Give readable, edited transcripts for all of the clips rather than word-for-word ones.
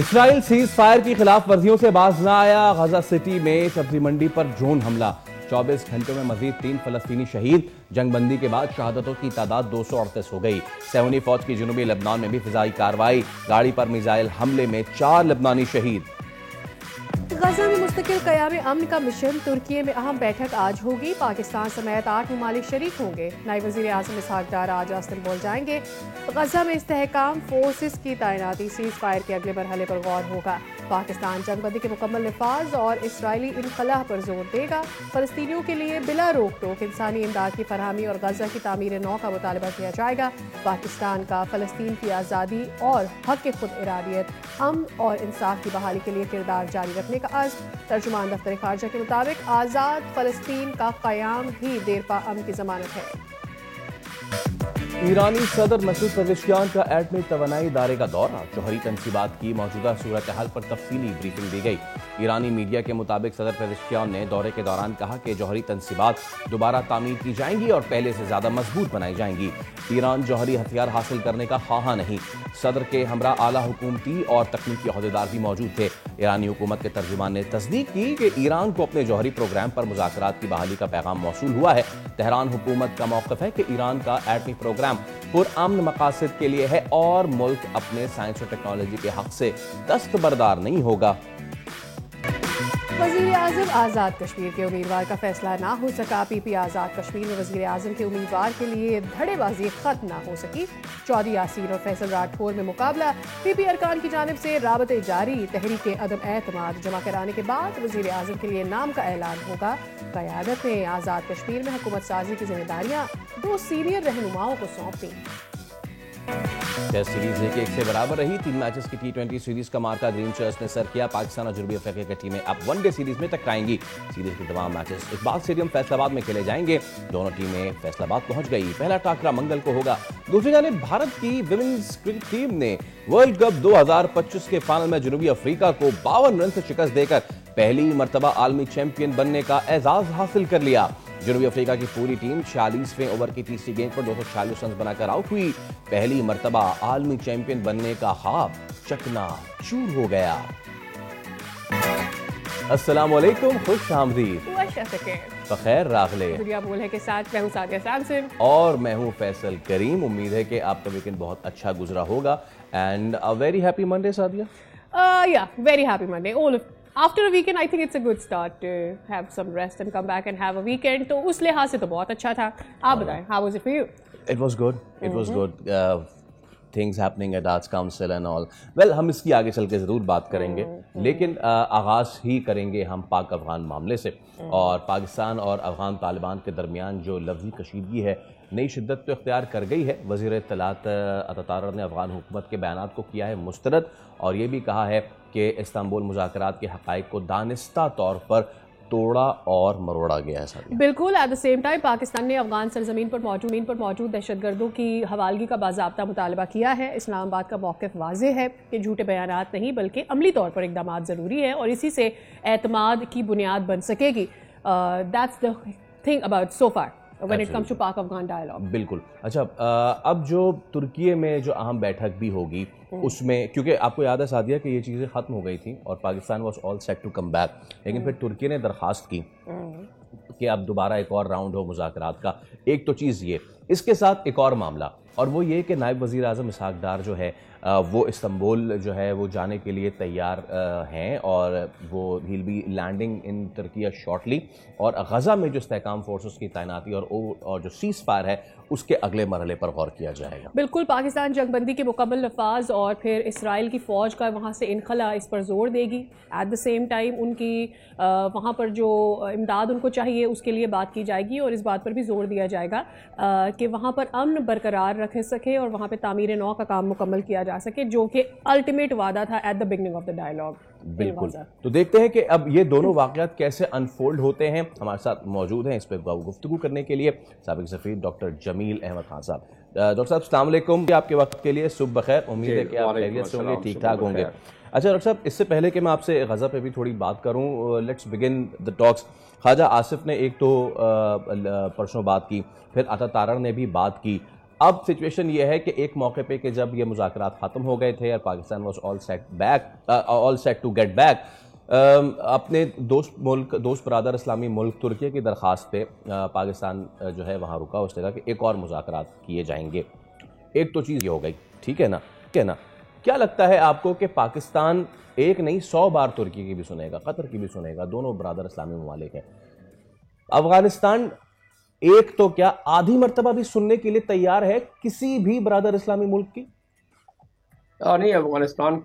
Israel cease fire की खिलाफ वर्जियों से बाज न आया। गजा सिटी में सब्जी मंडी पर ड्रोन हमला। 24 घंटों में मजीद 3 फलस्तीनी शहीद। जंगबंदी के बाद शहादतों की तादाद 238 हो गई। सैनी फौज की जुनूबी लेबनान में भी फिजाई कार्रवाई। गाड़ी पर मिसाइल हमले में 4 लेबनानी शहीद। गजा में मुस्तकिल क़याम अमन का मिशन। तुर्की में अहम बैठक आज होगी। पाकिस्तान समेत 8 ममालिक शरीक होंगे। नायब वज़ीर आज़म इसहाक डार आज इस्तांबुल जाएंगे। गजा में इस्तेहकाम फोर्सेस की तैनाती। सीज फायर के अगले मरहले पर गौर होगा। पाकिस्तान जंगबंदी के मुकम्मल नफाज और इसराइली इनखलाह पर जोर देगा। फलस्तीनियों के लिए बिला रोक टोक इंसानी इमदाद की फरहमी और गजा की तामीर नौ का मुतालबा किया जाएगा। पाकिस्तान का फलस्तीन की आज़ादी और हक खुद इरादियत, अमन और इंसाफ की बहाली के लिए किरदार जारी रखने का अज़्म। तर्जुमान दफ्तर खारजा के मुताबिक आज़ाद फलस्तीन का क़याम ही देरपा अमन की जमानत है। ईरानी सदर मसूद पेज़ेश्कियान का एटमी तवानाई इदारे का दौरा। जौहरी तनसीबात की मौजूदा सूरत हाल पर तफसीली ब्रीफिंग दी गई। ईरानी मीडिया के मुताबिक सदर पेज़ेश्कियान ने दौरे के दौरान कहा कि जौहरी तनसीबात दोबारा तामीर की जाएंगी और पहले से ज्यादा मजबूत बनाई जाएंगी। ईरान जौहरी हथियार हासिल करने का ख्वाहा नहीं। सदर के हमरा आला हुकूमती और तकनीकी अहदेदार भी मौजूद थे। ईरानी हुकूमत के तर्जुमान ने तस्दीक की कि ईरान को अपने जौहरी प्रोग्राम पर मुज़ाकरात की बहाली का पैगाम मौसूल हुआ है। तेहरान हुकूमत का मौक़िफ़ है कि ईरान का एटमी प्रोग्राम पुरअमन मकासद के लिए है और मुल्क अपने साइंस और टेक्नोलॉजी के हक से दस्तबरदार नहीं होगा। वज़ीर आज़म आज़ाद कश्मीर के उम्मीदवार का फैसला ना हो सका। पीपी आज़ाद कश्मीर में वज़ीर आज़म के उम्मीदवार के लिए धड़ेबाजी खत्म ना हो सकी। चौधरी यासीन और फैसल राठौर में मुकाबला। पीपी अरकान की जानिब से राबते जारी। तहरीक एदम एतमाद जमा कराने के बाद वज़ीर आज़म के लिए नाम का ऐलान होगा। क़यादत ने आज़ाद कश्मीर में हुकूमत साजी की जिम्मेदारियाँ 2 सीनियर रहनुमाओं को सौंप दी। टेस्ट सीरीज 1-1 से बराबर रही। 3 मैचेस की T20 सीरीज का मार्का ग्रीन शर्ट्स ने सर किया। पाकिस्तान और जनूबी अफ्रीका की टीमें अब वनडे सीरीज में टकराएंगी। सीरीज के तमाम मैचेस इकबाल स्टेडियम फैसलाबाद में खेले जाएंगे। दोनों टीमें फैसलाबाद पहुंच गई। पहला टाकरा मंगल को होगा। दूसरी जानिब भारत की विमेंस क्रिकेट टीम ने वर्ल्ड कप 2025 के फाइनल में जनूबी अफ्रीका को 52 रन से शिकस्त देकर पहली मरतबा आलमी चैंपियन बनने का एजाज हासिल कर लिया। जनूबी अफ्रीका की पूरी टीम 46वें ओवर की तीसरी गेंद पर 246 रन बनाकर आउट हुई। पहली मर्तबा आलमी चैंपियन बनने का ख्वाब चकनाचूर हो गया। अस्सलाम वालेकुम, खुश आमदीद। बखैर रागले। दुनिया बोल है के साथ मैं हूं सादिया सैमसन और मैं हूं फैसल करीम। उम्मीद है कि आपका वीकेंड बहुत अच्छा गुजरा होगा and a very happy Monday Sadia. या very happy Monday all of after a weekend. I think it's a good start to have some rest and come back and have a weekend. तो उस लिहाज से तो बहुत अच्छा था। आप बताएं, how was it for you? It was good, it was good. Things happening at arts council and all. Well, हम इसकी आगे चल के ज़रूर बात करेंगे, लेकिन आगाज़ ही करेंगे हम पाक अफ़गान मामले से। और पाकिस्तान और अफ़गान तालिबान के दरमियान जो लफ्ज़ी कशीदगी है नई शिद्दत तो इख्तियार कर गई है। वज़ीर इत्तलात अतातार ने अफ़गान हुकूमत के बयानात को किया है मुस्तरद और ये भी कहा है कि इस्तांबुल मुज़ाकरात के हक़ाइक़ को दानिस्ता तौर पर तोड़ा और मरोड़ा गया है। बिल्कुल। Eight the same time Pakistan ने अफगान सरजमीन पर मौजूद दहशतगर्दों की हवालगी का बाज़ाब्ता मुतालबा किया है। इस्लामाबाद का मौक़िफ़ वाज़ेह है कि झूठे बयानात नहीं बल्कि अमली तौर पर इक़दामात ज़रूरी है और इसी से एतमाद की बुनियाद बन सकेगी। That's the thing about so far when it comes to Pak Afghan dialogue. बिल्कुल। अच्छा, अब जो तुर्की में जो अहम बैठक भी होगी उसमें, क्योंकि आपको याद है सादिया कि ये चीज़ें ख़त्म हो गई थी और Pakistan was all set to come back, लेकिन फिर तुर्की ने दरख्वास्त की कि अब दोबारा एक और राउंड हो मुज़ाकरात का। एक तो चीज़ ये, इसके साथ एक और मामला और वो ये कि नायब वज़ीर आज़म इसहाक डार जो है वो इस्तांबुल जो है वो जाने के लिए तैयार हैं और वो विल बी लैंडिंग इन तुर्की शॉर्टली। और गज़ा में जो इस्तेहकाम फोर्सेस की तैनाती और जो सीज़ फायर है उसके अगले मरहले पर गौर किया जाएगा। बिल्कुल। पाकिस्तान जंगबंदी के मुकम्मल नफाज और फिर इसराइल की फ़ौज का वहाँ से इनखला इस पर जोर देगी। एट द सेम टाइम उनकी वहाँ पर जो इमदाद उनको चाहिए उसके लिए बात की जाएगी और इस बात पर भी जोर दिया जाएगा कि वहाँ पर अमन बरकरार रख सके और वहाँ पर तामीर नौ का काम मुकम्मल किया जा सके, जो कि अल्टीमेट वादा था at the beginning of the dialogue. बिल्कुल। तो देखते हैं कि अब ये दोनों वाक़यात कैसे अनफोल्ड होते हैं। हमारे साथ मौजूद हैं इस पर गुफ्तगू करने के लिए साबिक सफ़ीर डॉक्टर जमील अहमद खान साहब। डॉक्टर साहब अस्सलाम वालेकुम। आपके वक्त के लिए सुबह बखैर। उम्मीद है कि आप खैरियत से होंगे, ठीक ठाक होंगे। अच्छा डॉक्टर साहब, इससे पहले कि मैं आपसे गज़ा पे भी थोड़ी बात करूं, let's begin the talks. Khawaja Asif ने एक तो परसों बात की, फिर अता तारड़ ने भी बात की। अब सिचुएशन ये है कि एक मौके पे कि जब ये मुज़ाकरात ख़त्म हो गए थे और Pakistan was all set to get back, अपने दोस्त बरादर इस्लामी मुल्क तुर्की की दरख्वास्त पे पाकिस्तान जो है वहाँ रुका। उसने कहा कि एक और मुज़ाकरात किए जाएंगे। एक तो चीज़ ये हो गई, ठीक है ना। क्या लगता है आपको कि पाकिस्तान एक नहीं 100 बार तुर्की की भी सुनेगा, कतर की भी सुनेगा, दोनों बरादर इस्लामी ममालिक हैं, अफगानिस्तान एक तो क्या आधी मर्तबा भी सुनने के लिए तैयार है किसी भी बरादर इस्लामी मुल्क की? नहीं, अफगानिस्तान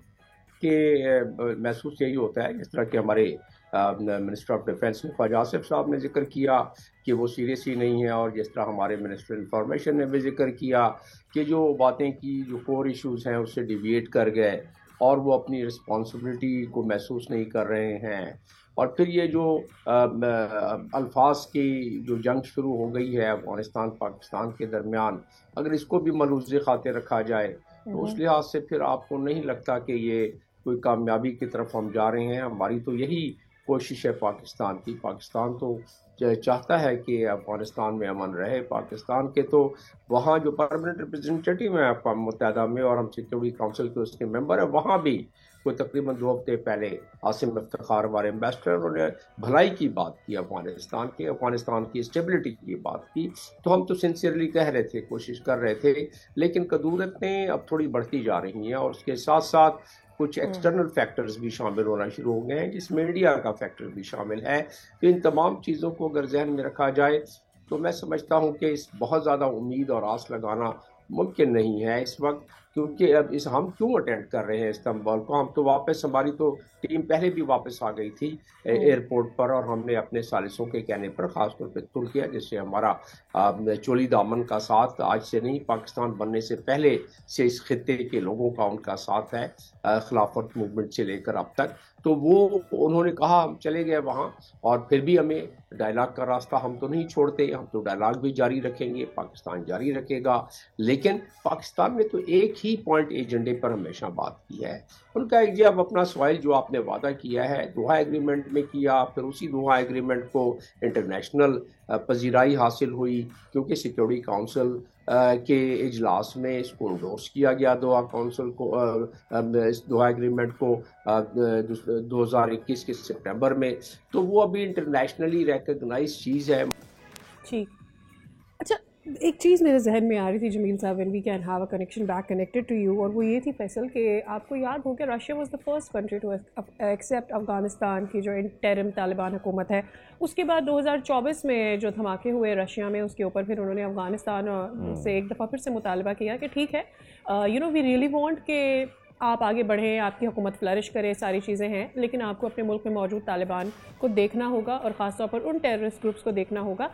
के महसूस यही होता है, जिस तरह के हमारे minister of defence Khawaja Asif sahab ने जिक्र किया कि वो सीरियस ही नहीं है, और जिस तरह हमारे मिनिस्टर इंफॉर्मेशन ने भी जिक्र किया कि जो बातें की, जो कोर इश्यूज़ हैं उससे डिविएट कर गए और वो अपनी रिस्पॉन्सिबिलिटी को महसूस नहीं कर रहे हैं। और फिर ये जो अल्फाज की जो जंग शुरू हो गई है अफगानिस्तान पाकिस्तान के दरमियान, अगर इसको भी मलूज़ खाते रखा जाए तो उस लिहाज से फिर आपको नहीं लगता कि ये कोई कामयाबी की तरफ हम जा रहे हैं। हमारी तो यही कोशिश है पाकिस्तान की। पाकिस्तान तो चाहता है कि अफगानिस्तान में अमन रहे। पाकिस्तान के तो वहाँ जो परमानेंट रिप्रेजेंटेटिव हैं अक़वाम मुत्तहिदा में, और हम सिक्योरिटी काउंसिल के उसके मेंबर हैं, वहाँ भी कोई तकरीबन 2 हफ्ते पहले आसिम इफ्तिखार हमारे एम्बेसडर, उन्होंने भलाई की बात की, अफगानिस्तान की स्टेबिलिटी की बात की। तो हम तो सिंसियरली कह रहे थे, कोशिश कर रहे थे, लेकिन कदूरतें अब थोड़ी बढ़ती जा रही हैं और उसके साथ साथ कुछ एक्सटर्नल फैक्टर्स भी शामिल होना शुरू हो गए हैं, जिसमें मीडिया का फैक्टर भी शामिल है। तो इन तमाम चीज़ों को अगर जहन में रखा जाए तो मैं समझता हूँ कि इस बहुत ज़्यादा उम्मीद और आस लगाना मुमकिन नहीं है इस वक्त, क्योंकि अब हम क्यों अटेंड कर रहे हैं इस्तांबुल को? हम तो वापस, हमारी तो टीम पहले भी वापस आ गई थी एयरपोर्ट पर, और हमने अपने सालिसों के कहने पर, ख़ासतौर पर तुर्किया जिससे हमारा चोली दामन का साथ आज से नहीं, पाकिस्तान बनने से पहले से इस खित्ते के लोगों का उनका साथ है, खिलाफत मूवमेंट से लेकर अब तक। तो वो उन्होंने कहा, हम चले गए वहाँ, और फिर भी हमें डायलॉग का रास्ता हम तो नहीं छोड़ते, हम तो डायलॉग भी जारी रखेंगे, पाकिस्तान जारी रखेगा। लेकिन पाकिस्तान ने तो एक ही पॉइंट एजेंडे पर हमेशा बात की है। उनका एक, अब अपना सवाल जो आपने वादा किया है दोहा एग्रीमेंट में किया, फिर उसी दोहा एग्रीमेंट को इंटरनेशनल पजीराई हासिल हुई, क्योंकि सिक्योरिटी काउंसिल के इजलास में इसको इंडोर्स किया गया दोहा काउंसिल को, इस दोहा एग्रीमेंट को 2021 के सितंबर में। तो वो अभी इंटरनेशनली रिकॉग्नाइज्ड चीज़ है। ठीक, अच्छा, एक चीज़ मेरे जहन में आ रही थी Jameel sahab, when we can have a connection back connected to you, और वो ये थी फैसल कि आपको याद हो कि Russia was the first country to accept Afghanistan की जो इंटरिम तालिबान हुकूमत है। उसके बाद 2024 में जो धमाके हुए रशिया में, उसके ऊपर फिर उन्होंने अफगानिस्तान से एक दफ़ा फिर से मुतालबा किया कि ठीक है, वी रियली वांट कि आप आगे बढ़ें, आपकी हुकूमत फ्लरिश करे, सारी चीज़ें हैं, लेकिन आपको अपने मुल्क में मौजूद तालिबान को देखना होगा, और ख़ास तौर पर उन टेररिस्ट ग्रुप्स को देखना होगा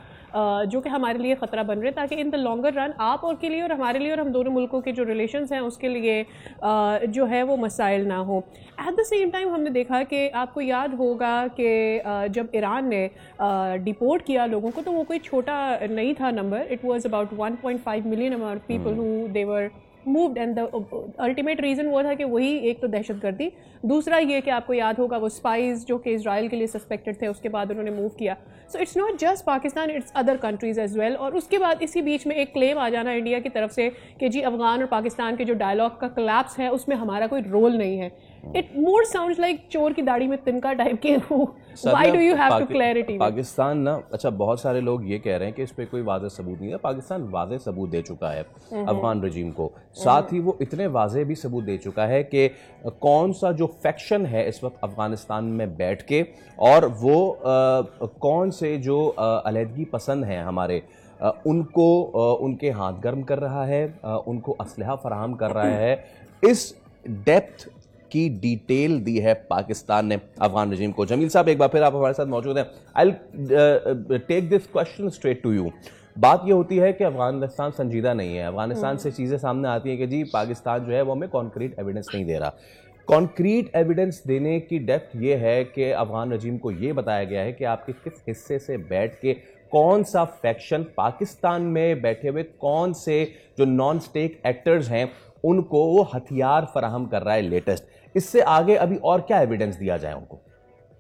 जो कि हमारे लिए ख़तरा बन रहे हैं, ताकि इन द लॉन्गर रन आप और के लिए और हमारे लिए और हम दोनों मुल्कों के जो रिलेशंस हैं उसके लिए जो है वो मसाइल ना हो। एट द सेम टाइम हमने देखा कि आपको याद होगा कि जब ईरान ने डिपोर्ट किया लोगों को, तो वो कोई छोटा नहीं था number, it was about 1.5 million amount people who they were moved, and the ultimate reason वो था कि वही एक तो दहशतगर्दी, दूसरा ये कि आपको याद होगा वो स्पाइस जो कि इजराइल के लिए सस्पेक्टेड थे, उसके बाद उन्होंने मूव किया। So it's not just Pakistan, it's other countries as well. और उसके बाद इसी बीच में एक क्लेम आ जाना इंडिया की तरफ से कि जी अफगान और पाकिस्तान के जो डायलॉग का कोलैप्स है उसमें हमारा कोई रोल नहीं है। इट मोर साउंड्स लाइक चोर की दाढ़ी में तिनका टाइप के। Why do you have to clarity? Pakistan ना, अच्छा, बहुत सारे लोग ये कह रहे हैं कि इस पे कोई वाज़ेह सबूत नहीं है। पाकिस्तान वाज़ेह सबूत दे चुका है अफगान रजीम को, साथ ही वो इतने वाज़ेह भी सबूत दे चुका है कि कौन सा जो फैक्शन है इस वक्त अफगानिस्तान में बैठ के, और वो कौन से जो अलहदगी पसंद हैं हमारे, उनको उनके हाथ गर्म कर रहा है, उनको असलहा फराहम कर रहा है। इस डेप्थ की डिटेल दी है पाकिस्तान ने अफगान रजीम को। जमील साहब, एक बार फिर आप हमारे साथ मौजूद हैं। I take this question straight to you. बात ये होती है कि अफगानिस्तान संजीदा नहीं है। अफगानिस्तान से चीज़ें सामने आती हैं कि जी पाकिस्तान जो है वो हमें कॉन्क्रीट एविडेंस नहीं दे रहा। कॉन्क्रीट एविडेंस देने की डेप्थ ये है कि अफगान रजीम को ये बताया गया है कि आपके किस हिस्से से बैठ के कौन सा फैक्शन पाकिस्तान में बैठे हुए कौन से जो नॉन स्टेक एक्टर्स हैं उनको वो हथियार फराहम कर रहा है लेटेस्ट। इससे आगे अभी और क्या एविडेंस दिया जाए उनको?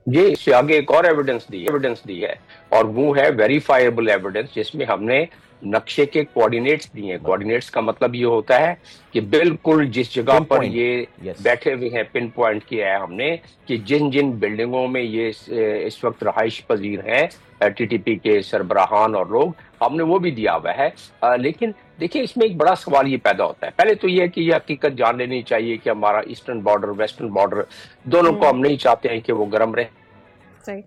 ये इससे आगे एक और एविडेंस दी है और वो है वेरीफाइबल एविडेंस, जिसमें हमने नक्शे के कोऑर्डिनेट्स दिए हैं। कोऑर्डिनेट्स का मतलब ये होता है कि बिल्कुल जिस जगह पर ये बैठे हुए हैं, पिन पॉइंट किया है हमने कि जिन जिन बिल्डिंगों में ये इस वक्त रहाइश पजीर है टीटीपी के सरबराहान और लोग, हमने वो भी दिया हुआ है। लेकिन देखिए, इसमें एक बड़ा सवाल ये पैदा होता है। पहले तो ये है कि ये हकीकत जान लेनी चाहिए कि हमारा ईस्टर्न बॉर्डर, वेस्टर्न बॉर्डर, दोनों को हम नहीं चाहते हैं कि वो गर्म रहे। सही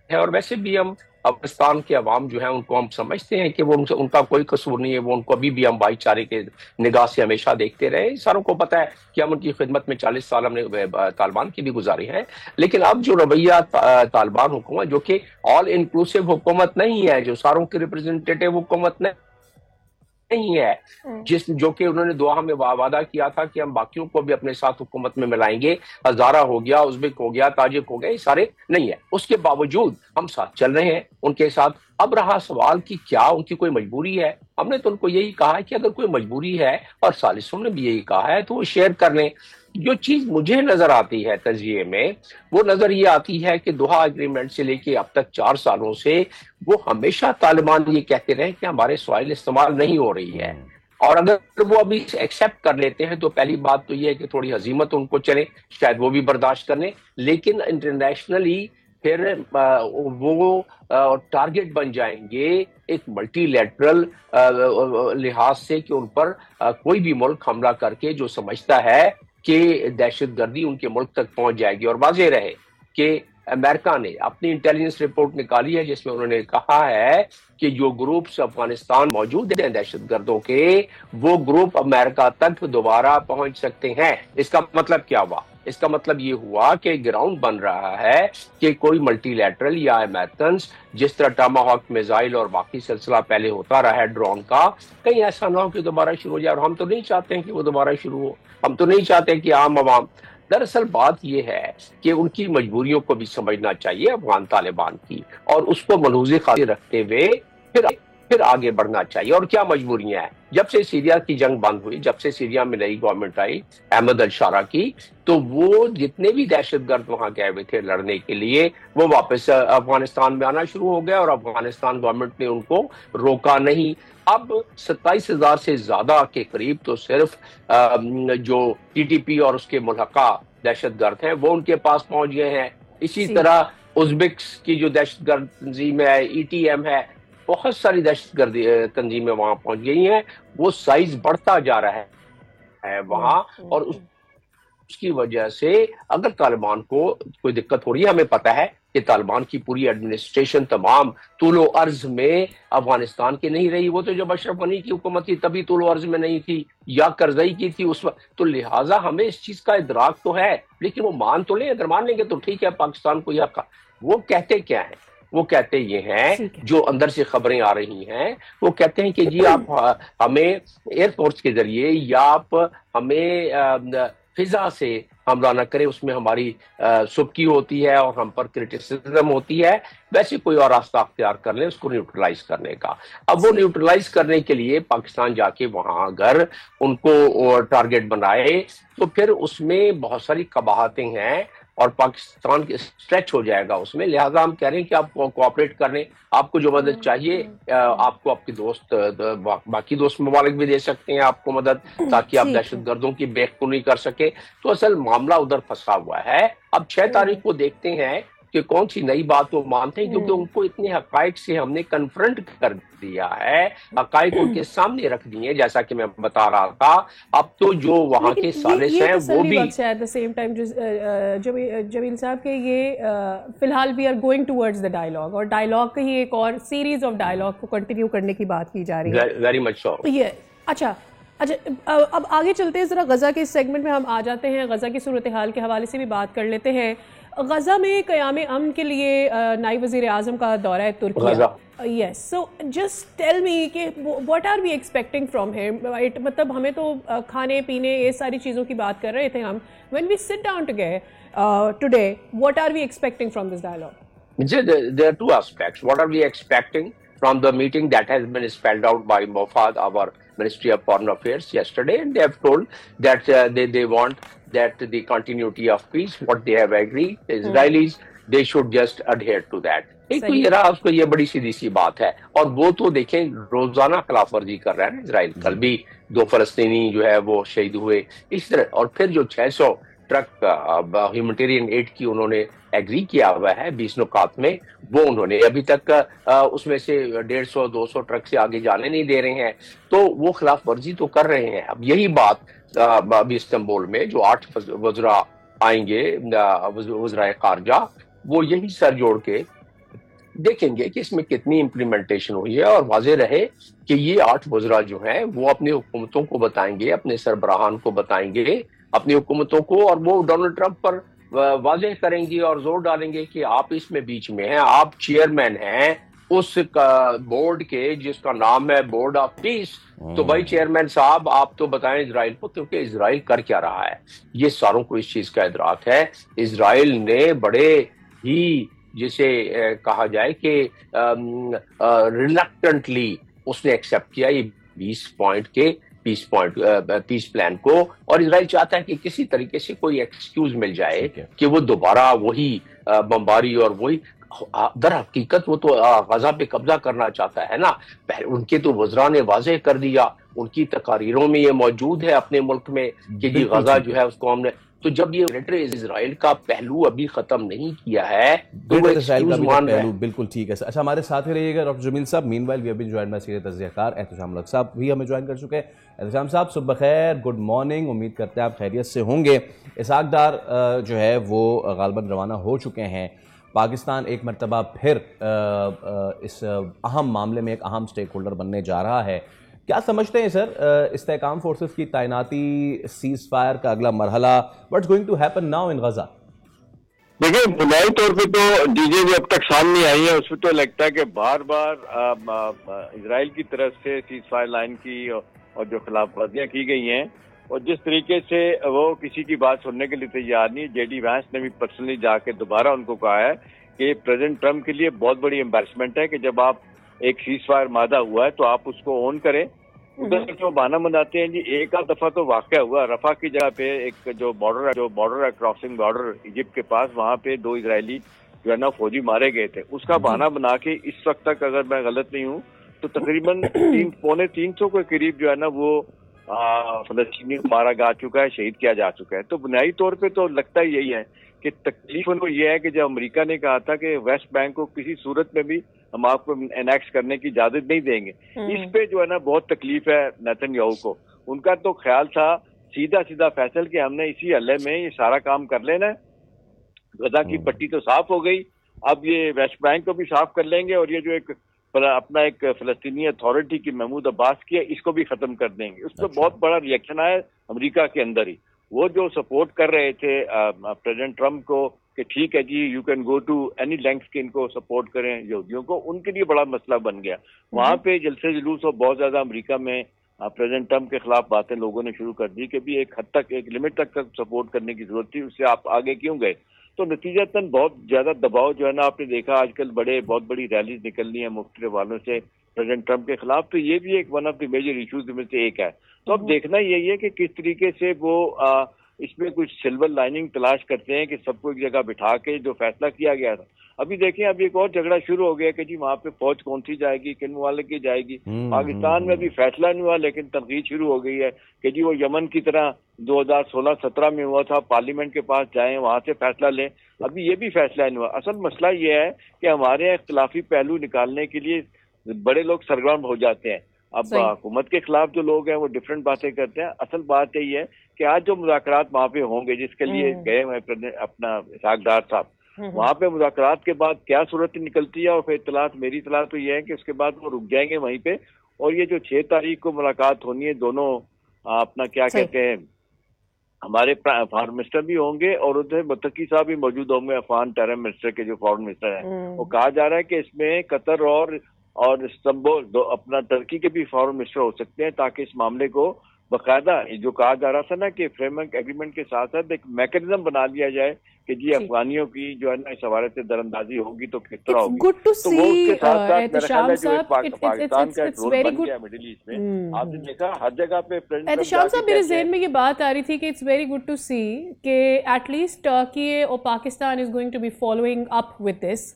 है और वैसे भी हम अफगानिस्तान के अवाम जो है उनको हम समझते हैं कि वो उनका कोई कसूर नहीं है। वो उनको अभी भी हम भाईचारे के निगाह से हमेशा देखते रहे। सारों को पता है कि हम उनकी खिदमत में 40 साल हमने तालिबान की भी गुजारी है। लेकिन अब जो रवैया तालिबान हुकूमत, जो कि ऑल इंक्लूसिव हुकूमत नहीं है, जो सारों की रिप्रेजेंटेटिव हुकूमत नहीं है, जो कि उन्होंने दोहा में वादा किया था कि हम बाकियों को भी अपने साथ हुकूमत में मिलाएंगे, हजारा हो गया, उज़्बेक हो गया, ताजिक हो गया, ये सारे नहीं है। उसके बावजूद हम साथ चल रहे हैं उनके साथ। अब रहा सवाल कि क्या उनकी कोई मजबूरी है। हमने तो उनको यही कहा है कि अगर कोई मजबूरी है, और सालिसों ने भी यही कहा है, तो वो शेयर कर लें। जो चीज मुझे नजर आती है तजिए में, वो नजर ये आती है कि दोहा एग्रीमेंट से लेके अब तक 4 सालों से वो हमेशा तालिबान ये कहते रहे कि हमारे सॉइल इस्तेमाल नहीं हो रही है। और अगर वो अभी एक्सेप्ट कर लेते हैं तो पहली बात तो ये है कि थोड़ी हजीमत उनको चले, शायद वो भी बर्दाश्त कर लें। लेकिन इंटरनेशनली फिर वो टारगेट बन जाएंगे एक मल्टीलैटरल लिहाज से कि उन पर कोई भी मुल्क हमला करके जो समझता है कि दहशतगर्दी उनके मुल्क तक पहुंच जाएगी। और वाज़ेह रहे कि अमेरिका ने अपनी इंटेलिजेंस रिपोर्ट निकाली है जिसमें उन्होंने कहा है कि जो ग्रुप्स अफगानिस्तान मौजूद हैं दहशतगर्दों के, वो ग्रुप अमेरिका तक दोबारा पहुंच सकते हैं। इसका मतलब क्या हुआ? इसका मतलब ये हुआ कि ग्राउंड बन रहा है कि कोई मल्टीलैटरल या अमेरिकन, जिस तरह टमाहॉक मिसाइल और बाकी सिलसिला पहले होता रहा है ड्रोन का, कहीं ऐसा ना हो कि दोबारा शुरू हो जाए। और हम तो नहीं चाहते हैं कि वो दोबारा शुरू हो। हम तो नहीं चाहते कि आम आवाम, दरअसल बात यह है कि उनकी मजबूरियों को भी समझना चाहिए अफगान तालिबान की, और उसको मलहूज़े खातिर रखते हुए फिर आगे बढ़ना चाहिए। और क्या मजबूरियां हैं? जब से सीरिया की जंग बंद हुई, जब से सीरिया में नई गवर्नमेंट आई अहमद अल शारा की, तो वो जितने भी दहशतगर्द वहां गए हुए थे लड़ने के लिए, वो वापस अफगानिस्तान में आना शुरू हो गया और अफगानिस्तान गवर्नमेंट ने उनको रोका नहीं। अब 27,000 से ज्यादा के करीब तो सिर्फ जो टीटीपी और उसके मुल्हका दहशतगर्द हैं वो उनके पास पहुंच गए हैं। इसी तरह उज़्बेक की जो दहशतगर्द तंजीम है, ETM है, बहुत सारी दहशतगर्द तंजीमें वहां पहुंच गई हैं। वो साइज बढ़ता जा रहा है वहां, और उसकी वजह से अगर तालिबान को कोई दिक्कत हो रही है, हमें पता है कि तालिबान की पूरी एडमिनिस्ट्रेशन तमाम तूलो अर्ज में अफगानिस्तान की नहीं रही। वो तो जब अशरफ गनी की हुकूमत थी तभी तूलो अर्ज में नहीं थी, या करजई की थी उस वक्त। तो लिहाजा हमें इस चीज का इदराक तो है, लेकिन वो मान तो लें। अगर मान लेंगे तो ठीक है, पाकिस्तान को यह वो कहते क्या है? वो कहते ये हैं, जो अंदर से खबरें आ रही हैं, वो कहते हैं कि जी आप हमें एयरफोर्स के जरिए या आप हमें फिजा से हमला न करें, उसमें हमारी सुबकी होती है और हम पर क्रिटिसिज्म होती है। वैसे कोई और रास्ता अख्तियार कर ले उसको न्यूट्रलाइज करने का। अब वो न्यूट्रलाइज करने के लिए पाकिस्तान जाके वहां अगर उनको टारगेट बनाए तो फिर उसमें बहुत सारी कबाहतें हैं और पाकिस्तान स्ट्रेच हो जाएगा उसमें। लिहाजा हम कह रहे हैं कि आप कोऑपरेट करने, आपको जो मदद चाहिए, आपको आपके दोस्त, बाकी दोस्त ममालिक भी दे सकते हैं आपको मदद, ताकि आप दहशतगर्दों की बेखुनी कर सके। तो असल मामला उधर फंसा हुआ है। अब 6 तारीख को देखते हैं कि कौन सी नई बात वो मानते हैं, क्योंकि उनको इतने हकाइक से हमने कन्फ्रंट कर दिया है, हकाइक उनके सामने रख दिए, जैसा कि मैं बता रहा था। अब तो जो वहां के सालिस हैं वो भी at the same time Jameel sahab के ये फिलहाल we are going towards the dialogue, और डायलॉग की ही एक और सीरीज ऑफ डायलॉग को कंटिन्यू करने की बात की जा रही है। Very much so. ये अच्छा, अब आगे चलते हैं, जरा गजा के इस सेगमेंट में हम आ जाते हैं। गजा की सूरत हाल के हवाले से भी बात कर लेते हैं। गजा में क़याम अमन के लिए नायब वज़ीर आज़म का दौरा है Turkiye. Yes, so just tell me कि what are we expecting from him? मतलब हमें तो खाने पीने ये सारी चीज़ों की बात कर रहे थे हम। When we sit down today, what are we expecting from this dialogue? There are two aspects. What are we expecting from the meeting that has been spelled out by Mofad, our Ministry of Foreign Affairs, yesterday? And they have told that they want that the continuity of peace, what they have agreed. The Israelis they should just adhere to that. एक तो सही। ये रहा, उसको ये बड़ी सीधी सी बात है। और वो तो देखें रोजाना खिलाफ वर्जी कर रहा है ना इसराइल। कल भी 2 फलस्तीनी जो है वो शहीद हुए इस तरह। और फिर जो 600 ट्रक ह्यूमैनिटेरियन एड की उन्होंने एग्री किया हुआ है 20 नुकात में, वो उन्होंने अभी तक उसमें से 150-200 ट्रक से आगे जाने नहीं दे रहे हैं। तो वो खिलाफ वर्जी तो कर रहे हैं। अब यही बात अभी इस्तांबुल में जो 8 वज़रा आएंगे, वज़राए खारजा, वो यही सर जोड़ के देखेंगे कि इसमें कितनी इम्प्लीमेंटेशन हुई है। और वाज़ेह रहे कि ये 8 वज़रा जो हैं वो अपनी हुकूमतों को बताएंगे, अपने सरबराहान को बताएंगे, अपनी हुकूमतों को, और वो डोनाल्ड ट्रंप पर वाज़ेह करेंगे और जोर डालेंगे कि आप इसमें बीच में हैं, आप चेयरमैन हैं उस बोर्ड के जिसका नाम है बोर्ड ऑफ पीस। तो भाई चेयरमैन साहब आप तो बताएं इजराइल को, क्योंकि इजराइल कर क्या रहा है। ये सारों को इस चीज का इदराक है। इजराइल ने बड़े ही जिसे कहा जाए कि रिलक्टेंटली उसने एक्सेप्ट किया ये 20 पॉइंट के पीस प्लान को। और इजराइल चाहता है कि किसी तरीके से कोई एक्सक्यूज मिल जाए कि वो दोबारा वही बमबारी और वही, दर हकीकत वो तो गजा पे कब्जा करना चाहता है ना। उनके तो वज़रा ने वाज़ेह कर दिया, उनकी तकारीरों में ये मौजूद है अपने मुल्क में कि जी गजा जो है उसको हमने। तो जब ये मिलिट्री इजराइल का पहलू अभी खत्म नहीं किया है तो वो एक्सक्यूज मान रहे हैं। बिल्कुल ठीक है सर। अच्छा, हमारे साथ ही रहिएगा डॉक्टर जमील साहब। Meanwhile we have been joined by senior तज्ज़ियाकार एहतशाम लक साहब भी हमें ज्वाइन कर चुके हैं। एहतशाम साहब सुबह खैर, गुड मॉर्निंग। उम्मीद करते हैं आप खैरियत से होंगे। इसहाक डार जो है वो गालबन रवाना हो चुके हैं। पाकिस्तान एक मरतबा फिर इस अहम मामले में एक अहम स्टेक होल्डर बनने जा रहा है। क्या समझते हैं सर इस्तेहकाम फोर्सेस की तैनाती, सीज फायर का अगला मरहला, what's going to happen now in Gaza? देखिए, बुनियादी तौर पे तो चीजें जो अब तक सामने आई है उसमें तो लगता है कि बार बार इजराइल की तरफ से सीज फायर लाइन की और जो खिलाफ वर्जियां की गई हैं और जिस तरीके से वो किसी की बात सुनने के लिए तैयार नहीं। जेडी वैंस ने भी पर्सनली जाके दोबारा उनको कहा है कि प्रेसिडेंट ट्रंप के लिए बहुत बड़ी एम्बैरसमेंट है कि जब आप एक सीज फायर मादा हुआ है तो आप उसको ऑन करें। उधर जो बहाना बनाते हैं जी, एक आध दफा तो वाकया हुआ रफा की जगह पे एक जो बॉर्डर है क्रॉसिंग बॉर्डर इजिप्ट के पास, वहां पे 2 इजरायली जो है ना फौजी मारे गए थे। उसका बहाना बना के इस वक्त तक अगर मैं गलत नहीं हूँ तो तकरीबन 300 के करीब जो है ना वो फलस्तीनी को मारा जा चुका है, शहीद किया जा चुका है। तो बुनियादी तौर पे तो लगता ही यही है कि तकलीफ उनको ये है कि जब अमेरिका ने कहा था कि वेस्ट बैंक को किसी सूरत में भी हम आपको एनेक्स करने की इजाजत नहीं देंगे, इस पे जो है ना बहुत तकलीफ है नेतन्याहू को। उनका तो ख्याल था सीधा सीधा फैसल कि हमने इसी हल्ले में ये सारा काम कर लेना है। गजा की पट्टी तो साफ हो गई, अब ये वेस्ट बैंक को भी साफ कर लेंगे और ये जो एक अपना एक फलस्तीनी अथॉरिटी की महमूद अब्बास की है इसको भी खत्म कर देंगे। उस पर बहुत बड़ा रिएक्शन आया अमेरिका के अंदर ही। वो जो सपोर्ट कर रहे थे प्रेसिडेंट ट्रंप को कि ठीक है जी you can go to any length के इनको सपोर्ट करें यहूदियों को, उनके लिए बड़ा मसला बन गया। वहां पे जलसे जुलूस और बहुत ज्यादा अमेरिका में प्रेसिडेंट ट्रंप के खिलाफ बातें लोगों ने शुरू कर दी कि भी एक हद तक एक लिमिट तक सपोर्ट करने की जरूरत थी, उससे आप आगे क्यों गए। तो नतीजतन बहुत ज्यादा दबाव जो है ना आपने देखा आजकल बहुत बड़ी रैलीज निकलनी है मुख्तलिफ वालों से प्रेसिडेंट ट्रंप के खिलाफ। तो ये भी एक one of the major issues में से एक है। तो अब देखना यही है कि किस तरीके से वो इसमें कुछ सिल्वर लाइनिंग तलाश करते हैं कि सबको एक जगह बिठा के जो फैसला किया गया था। अभी देखें अभी एक और झगड़ा शुरू हो गया कि जी वहां पे फौज कौन सी जाएगी, किन वाले की जाएगी। पाकिस्तान में भी फैसला नहीं हुआ लेकिन तनकीद शुरू हो गई है कि जी वो यमन की तरह 2016-17 में हुआ था, पार्लियामेंट के पास जाएं वहां से फैसला लें। अभी ये भी फैसला नहीं हुआ। असल मसला ये है कि हमारे यहाँ इख्तिलाफी पहलू निकालने के लिए बड़े लोग सरगर्म हो जाते हैं। अब हुकूमत के खिलाफ जो लोग हैं वो डिफरेंट बातें करते हैं। असल बात यही है कि आज जो मुज़ाकरात वहां पे होंगे जिसके लिए गए हुए अपना इसहाक डार साहब, वहां पे मुज़ाकरात के बाद क्या सूरत निकलती है और फिर मेरी इत्तला तो ये है कि उसके बाद वो रुक जाएंगे वहीं पे। और ये जो 6 तारीख को मुलाकात होनी है दोनों अपना क्या कहते हैं हमारे फॉरेन मिनिस्टर भी होंगे और उधर मुत्तकी साहब भी मौजूद होंगे, अफगान टेरर मिनिस्टर के जो फॉरेन मिनिस्टर हैं। वो कहा जा रहा है कि इसमें कतर और इस्तांबुल अपना टर्की के भी फॉरेन मिनिस्टर हो सकते हैं ताकि इस मामले को बकायदा जो कहा जा रहा था ना कि फ्रेमवर्क एग्रीमेंट के साथ साथ एक मैकेनिज्म बना लिया जाए कि जी अफगानियों की जो है ना इस हवाले से दरअंदाजी होगी तो किस तरह होगी। गुड टू तो वो उसके साथ साथ मेरा ख्याल है जो पाकिस्तान का एक रोल बन गया मिडिल ईस्ट में, आपने देखा हर जगह पे एहतशाम साहब, मेरे ज़हन में ये बात आ रही थी कि it's very good to see कि एटलीस्ट टर्की और Pakistan is going to be following up with this,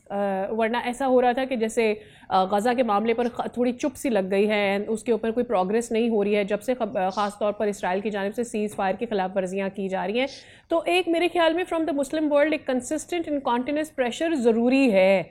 वरना ऐसा हो रहा था कि जैसे गज़ा के मामले पर थोड़ी चुप सी लग गई है, उसके ऊपर कोई प्रोग्रेस नहीं हो रही है जब से ख़ास तौर पर इसराइल की जानिब से सीज़ फायर की खिलाफ वर्जियाँ की जा रही हैं। तो एक मेरे ख्याल में फ्रॉम द मुस्लिम वर्ल्ड एक कंसिस्टेंट एंड कॉन्टिन्यूस प्रेशर ज़रूरी है,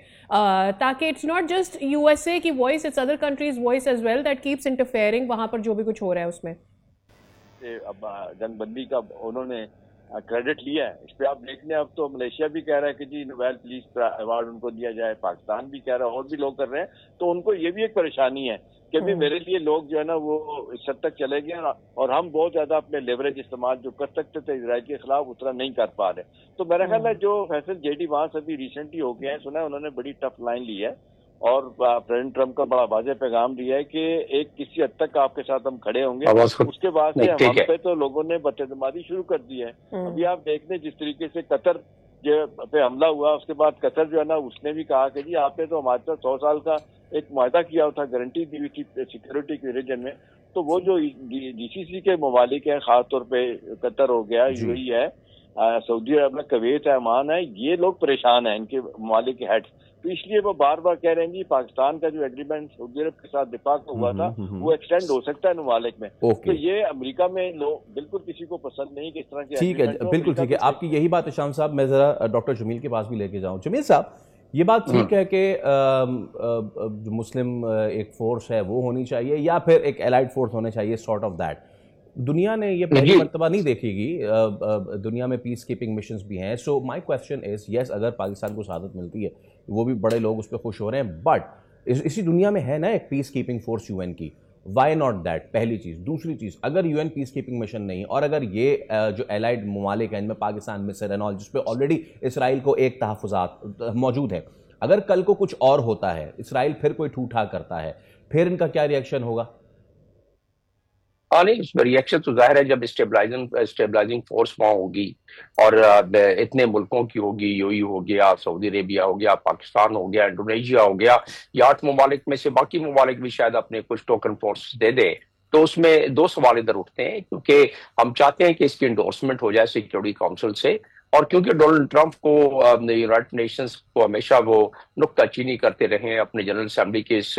ताकि इट्स नॉट जस्ट USA की voice, it's other countries voice as well that keeps interfering वहाँ पर जो भी कुछ हो रहा है उसमें। अब जंगबंदी का उन्होंने क्रेडिट लिया है, इस पे आप देख लें। अब तो मलेशिया भी कह रहा है कि जी नोबेल पीस अवार्ड उनको दिया जाए, पाकिस्तान भी कह रहा है, और भी लोग कर रहे हैं। तो उनको ये भी एक परेशानी है कि भी मेरे लिए लोग जो है ना वो इस हद तक चले गए और हम बहुत ज्यादा अपने लेवरेज इस्तेमाल जो कर सकते थे इजराइल के खिलाफ उतना नहीं कर पा रहे। तो मेरा ख्याल है जो फैसल जेडी वहां से भी रिसेंटली हो गए हैं, सुना है उन्होंने बड़ी टफ लाइन ली है और प्रेसिडेंट ट्रम्प का बड़ा वाज़ेह पैगाम दिया है कि एक किसी हद तक आपके साथ हम खड़े होंगे। उसके बाद से हम पे तो लोगों ने बदतमादी शुरू कर दी है। अभी आप देख लें जिस तरीके से कतर पे हमला हुआ, उसके बाद कतर जो है ना उसने भी कहा कि जी आपने तो हमारे साथ 100 साल का एक वायदा किया था, गारंटी दी हुई थी सिक्योरिटी के रीजन में। तो वो जो GCC के ममालिक है, खासतौर पे कतर हो गया, UAE है, सऊदी अरब है, कुवैत है, ओमान है, ये लोग परेशान हैं, इनके ममालिक के हेड। तो इसलिए वो बार बार कह रहे हैं जी पाकिस्तान का जो एग्रीमेंट सऊदी अरब के साथ दिफा का हुआ था वो एक्सटेंड हो सकता है ममालिक में। तो ये अमेरिका में लोग बिल्कुल किसी को पसंद नहीं कि इस तरह के। ठीक है, बिल्कुल ठीक है आपकी यही बात है शाम साहब। मैं जरा डॉक्टर जमील के पास भी लेके जाऊं। जमील साहब, ये बात ठीक है कि जो मुस्लिम एक फोर्स है वो होनी चाहिए या फिर एक एलाइड फोर्स होने चाहिए, सॉर्ट ऑफ दैट। दुनिया ने ये पहली मर्तबा नहीं देखेगी, दुनिया में पीस कीपिंग मिशंस भी हैं। So my question is, yes अगर पाकिस्तान को शहादत मिलती है वो भी बड़े लोग उस पर खुश हो रहे हैं, बट इसी दुनिया में है ना एक पीस कीपिंग फोर्स UN की, वाई नॉट दैट, पहली चीज़। दूसरी चीज़, अगर UN पीस कीपिंग मिशन नहीं और अगर ये जो एलाइड ममालिक हैं इनमें पाकिस्तान, मिस्र एंड ऑल, जिसपे ऑलरेडी इसराइल को एक तहफ़्फ़ुज़ात मौजूद है, अगर कल को कुछ और होता है, इसराइल फिर कोई ठूठा करता है, फिर इनका क्या रिएक्शन होगा? नहीं, उसमें रिएक्शन तो जाहिर है जब स्टेबलाइजिंग फोर्स वहाँ होगी और इतने मुल्कों की होगी, UAE हो गया, सऊदी अरेबिया हो गया, पाकिस्तान हो गया, इंडोनेशिया हो गया, ये 8 ममालिक में से बाकी ममालिक भी शायद अपने कुछ टोकन फोर्स दे दे। तो उसमें 2 सवाल इधर उठते हैं, क्योंकि हम चाहते हैं कि इसकी इंडोर्समेंट हो जाए सिक्योरिटी काउंसिल से, और क्योंकि डोनाल्ड ट्रंप को यूनाइटेड नेशंस को हमेशा वो नुक्ताचीनी करते रहे, अपने जनरल असेंबली के इस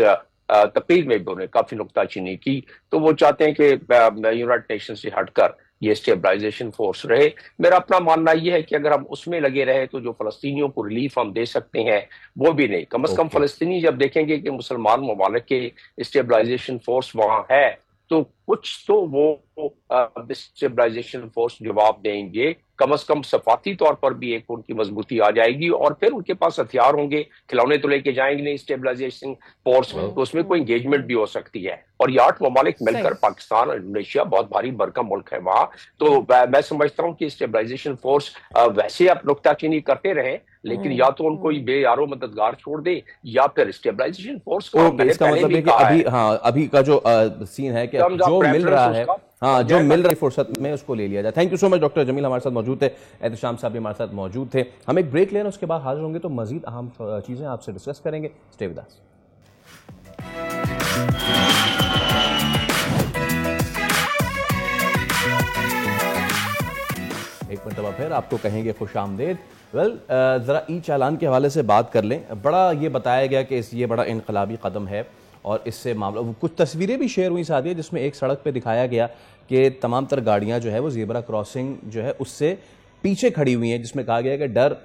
तकरीर में भी उन्होंने काफी नुक्ताचीनी की, तो वो चाहते हैं कि यूनाइटेड नेशन से हटकर ये स्टेबलाइजेशन फोर्स रहे। मेरा अपना मानना ये है कि अगर हम उसमें लगे रहे तो जो फलस्तीनियों को रिलीफ हम दे सकते हैं वो भी नहीं। कम से कम फलस्तीनी जब देखेंगे कि मुसलमान ममालिक के स्टेबलाइजेशन फोर्स वहां है तो कुछ तो वो स्टेबलाइजेशन फोर्स जवाब देंगे, कम से कम सफाती तौर पर भी एक उनकी मजबूती आ जाएगी, और फिर उनके पास हथियार होंगे, खिलौने तो लेके जाएंगे नहीं स्टेबलाइजेशन फोर्स, तो उसमें कोई एंगेजमेंट भी हो सकती है। और ये 8 ममालिक मिलकर, पाकिस्तान और इंडोनेशिया बहुत भारी भरकम मुल्क है वहाँ, तो मैं समझता हूँ कि स्टेबलाइजेशन फोर्स वैसे आप नुक्ताचीनी करते रहे, लेकिन या तो उनको यारो मददगार छोड़ दे या फिर स्टेबलाइजेशन फोर्स को। इसका मतलब है कि अभी का जो सीन है कि जो मिल रहा है, जो मिल रही फुर्सत में उसको ले लिया जाए। Thank you so much. Doctor Jamil हमारे साथ मौजूद थे, एहतशाम साहब भी हमारे साथ मौजूद थे। हम एक ब्रेक लें, उसके बाद हाजिर होंगे तो मजीद अहम चीजें आपसे डिस्कस करेंगे। Stay with us. एक मरतबा फिर आपको कहेंगे खुश आमदेद। ज़रा ई चालान के हवाले से बात कर लें। बड़ा ये बताया गया कि ये बड़ा इनकलाबी कदम है और इससे मामला, कुछ तस्वीरें भी शेयर हुई साथ ही, जिसमें एक सड़क पे दिखाया गया कि तमाम तर गाड़ियां जो है वो ज़ेब्रा क्रॉसिंग जो है उससे पीछे खड़ी हुई हैं, जिसमें कहा गया कि डर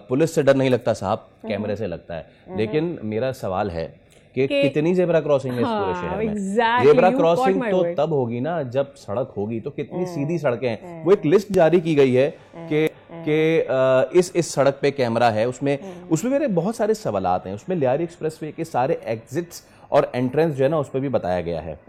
पुलिस से डर नहीं लगता साहब, कैमरे से लगता है। लेकिन मेरा सवाल है कि कितनी ज़ेब्रा क्रॉसिंग है इस पूरे शहर में? ज़ेब्रा क्रॉसिंग तो तब होगी ना जब सड़क होगी, तो कितनी सीधी सड़कें हैं। वो एक लिस्ट जारी की गई है कि इस सड़क पे कैमरा है, उसमें मेरे बहुत सारे सवालात हैं। उसमें लियारी एक्सप्रेसवे के सारे एग्जिट्स और एंट्रेंस जो है ना उस पर भी बताया गया है।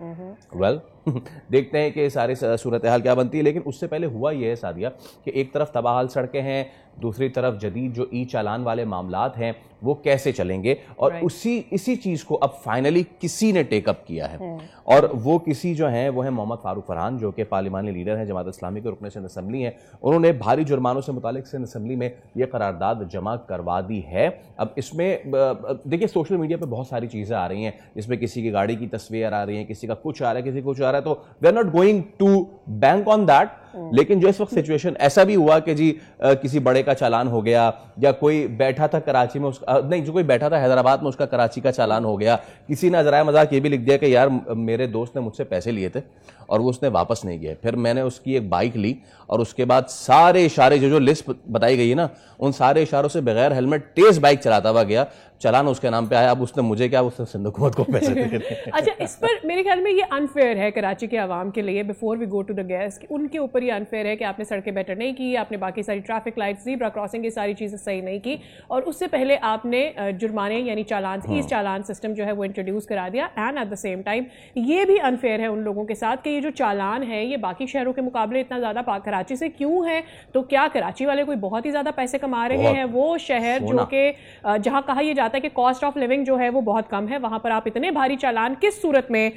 देखते हैं कि सारी सूरत हाल क्या बनती है। लेकिन उससे पहले हुआ ये है सादिया कि एक तरफ तबाहाल सड़कें हैं, दूसरी तरफ जदीद जो ई चालान वाले मामलात हैं वो कैसे चलेंगे, और इसी चीज़ को अब फाइनली किसी ने टेकअप किया है। और वो किसी जो हैं वो है मोहम्मद फारूक फरहान, जो कि पार्लिमानी लीडर हैं, जमात इस्लामी के रुकन सिंध असम्बली हैं। उन्होंने भारी जुर्मानों से मुतालिक सिंध असम्बली में ये करारदाद जमा करवा दी है। अब इसमें देखिए सोशल मीडिया पर बहुत सारी चीज़ें आ रही हैं, जिसमें किसी की गाड़ी की तस्वीर आ रही है, किसी का कुछ आ रहा है, किसी कुछ आ रहा है, तो we are not going to bank on that. लेकिन जो इस वक्त सिचुएशन ऐसा भी हुआ कि जी किसी बड़े का चालान हो गया, या कोई बैठा था कराची में उसका नहीं, जो कोई बैठा था हैदराबाद में उसका कराची का चालान हो गया। किसी ने जराए मजाक ये भी लिख दिया कि यार मेरे दोस्त ने मुझसे पैसे लिए थे और वो उसने वापस नहीं किए, फिर मैंने उसकी एक बाइक ली और उसके बाद सारे इशारे जो लिस्ट बताई गई है ना, उन सारे इशारों से बगैर हेलमेट तेज बाइक चलाता हुआ गया, चालान उसके नाम पे आया। अब उसने मुझे क्या, उसने सिंध हुकूमत को पैसे दे। अच्छा, इस पर मेरे ख्याल में ये अनफेयर है कराची के आवाम के लिए, before we go to the guest, उनके ऊपर ये अनफेयर है कि आपने सड़कें बेटर नहीं की, आपने बाकी सारी ट्रैफिक लाइट्स, ज़ीब्रा क्रॉसिंग, ये सारी चीज़ें सही नहीं की, और उससे पहले आपने जुर्माने यानी चालान, ई चालान सिस्टम जो है वो इंट्रोड्यूस करा दिया। And eight the same time ये भी अनफेयर है उन लोगों के साथ कि ये जो चालान है ये बाकी शहरों के मुकाबले इतना ज़्यादा कराची से क्यों है? तो क्या कराची वाले कोई बहुत ही ज़्यादा पैसे कमा रहे हैं? वो शहर जो कि जहाँ कहा यह जाता है कि कॉस्ट ऑफ लिविंग जो है वो बहुत कम है, वहां पर आप इतने भारी चालान किस सूरत में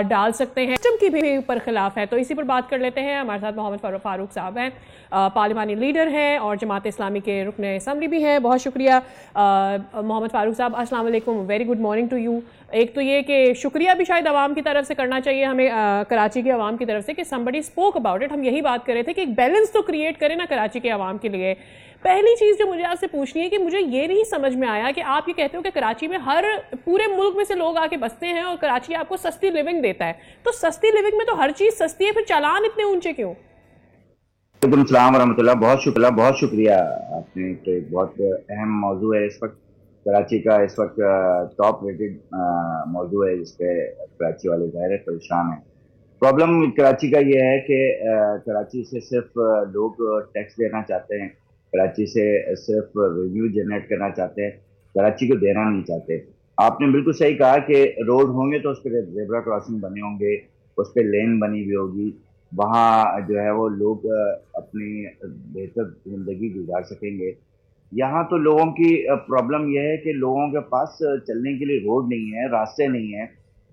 डाल सकते हैं? सिस्टम की भी ऊपर खिलाफ है। तो इसी पर बात कर लेते हैं। हमारे साथ मोहम्मद फारूक साहब हैं, पार्लिमानी लीडर हैं और जमात इस्लामी के रुकन असम्बली भी हैं। बहुत शुक्रिया मोहम्मद फारूक साहब, अस्सलाम वालेकुम, very good morning to you. एक तो ये कि शुक्रिया भी शायद आवाम की तरफ से करना चाहिए हमें, कराची के आवाम की तरफ से, कि समबडी स्पोक अबाउट इट। हम यही बात कर रहे थे कि एक बैलेंस तो क्रिएट करें ना कराची के आवाम के लिए। पहली चीज़ जो मुझे आपसे पूछनी है कि मुझे ये नहीं समझ में आया कि आप ये कहते हो कि कराची में हर पूरे मुल्क में से लोग आके बसते हैं और कराची आपको सस्ती लिविंग देता है, तो सस्ती लिविंग में तो हर चीज़ सस्ती है, फिर चालान इतने ऊंचे क्यों? वालेकुम सलाम रहमतुल्लाह, बहुत शुक्रिया आपने। तो एक बहुत अहम मौजू है इस वक्त कराची का, इस वक्त टॉप रेटेड मौजू है जिसपे कराची वाले ज़ाहिर परेशान हैं। प्रॉब्लम कराची का ये है कि कराची से सिर्फ लोग टैक्स देना चाहते हैं, कराची से सिर्फ रेवेन्यू जनरेट करना चाहते हैं, कराची को देना नहीं चाहते। आपने बिल्कुल सही कहा कि रोड होंगे तो उस पर ज़ेब्रा क्रॉसिंग बने होंगे, उस पर लेन बनी हुई होगी, वहाँ जो है वो लोग अपनी बेहतर ज़िंदगी गुजार सकेंगे। यहाँ तो लोगों की प्रॉब्लम यह है कि लोगों के पास चलने के लिए रोड नहीं है, रास्ते नहीं है।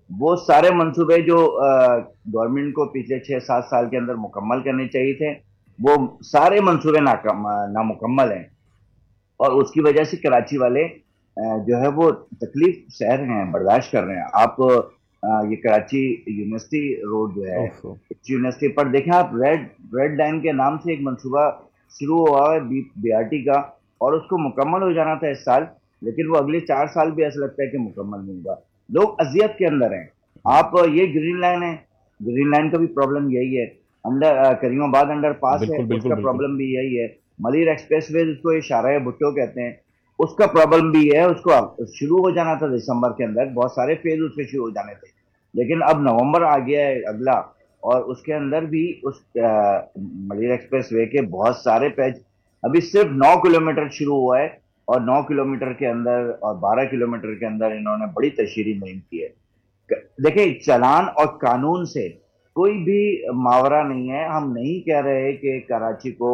वो सारे मंसूबे जो गवर्नमेंट को पिछले 6-7 साल के अंदर मुकम्मल करने चाहिए थे, वो सारे मंसूबे नामुकम्मल हैं, और उसकी वजह से कराची वाले जो है वो तकलीफ सह रहे हैं, बर्दाश्त कर रहे हैं। आप ये कराची यूनिवर्सिटी रोड जो है, यूनिवर्सिटी पर देखें आप, रेड लाइन के नाम से एक मंसूबा शुरू हुआ है BRT का, और उसको मुकम्मल हो जाना था इस साल, लेकिन वो अगले 4 साल भी ऐसा लगता है कि मुकम्मल नहीं होगा। लोग अजियत के अंदर हैं। आप ये ग्रीन लाइन है, ग्रीन लाइन का भी प्रॉब्लम यही है, अंडर करीमाबाद अंडर पास है, उसका प्रॉब्लम भी यही है। मलिर एक्सप्रेसवे जिसको इशारा भुट्टो कहते हैं, उसका प्रॉब्लम भी है। उसको शुरू हो जाना था दिसंबर के अंदर, बहुत सारे फेज उससे शुरू हो जाने थे, लेकिन अब नवंबर आ गया है अगला, और उसके अंदर भी उस मलिर एक्सप्रेसवे के बहुत सारे पैच, अभी सिर्फ 9 किलोमीटर शुरू हुआ है, और 9 किलोमीटर के अंदर और 12 किलोमीटर के अंदर इन्होंने बड़ी तशहीरी मुहिम की है। देखिए, चालान और कानून से कोई भी मावरा नहीं है। हम नहीं कह रहे कि कराची को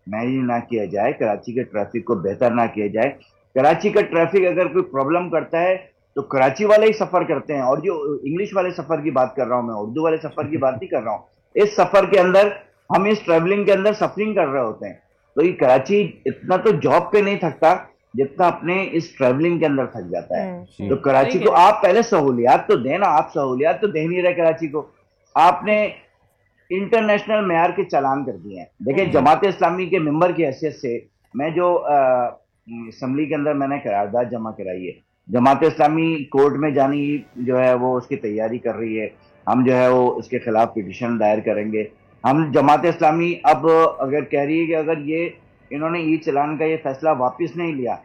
मैनेज ना किया जाए, कराची के ट्रैफिक को बेहतर ना किया जाए। कराची का ट्रैफिक अगर कोई प्रॉब्लम करता है तो कराची वाले ही सफर करते हैं, और जो इंग्लिश वाले सफर की बात कर रहा हूं मैं, उर्दू वाले सफर की बात नहीं कर रहा हूं। इस सफर के अंदर हम इस ट्रैवलिंग के अंदर सफरिंग कर रहे होते हैं। तो ये कराची इतना तो जॉब पे नहीं थकता जितना अपने इस ट्रैवलिंग के अंदर थक जाता है। तो कराची को आप पहले सहूलियात तो देना, आप सहूलियात तो दे नहीं रहे कराची को। आपने इंटरनेशनल मेयार के चालान कर दिए हैं। देखिए, जमात इस्लामी के मेंबर की हैसियत से मैं जो असम्बली के अंदर मैंने करारदाद जमा कराई है, जमात इस्लामी कोर्ट में जानी जो है वो उसकी तैयारी कर रही है। हम जो है वो उसके खिलाफ पिटीशन दायर करेंगे। हम जमात इस्लामी अब अगर कह रही है कि अगर ये इन्होंने ई चालान का ये फैसला वापस नहीं लिया,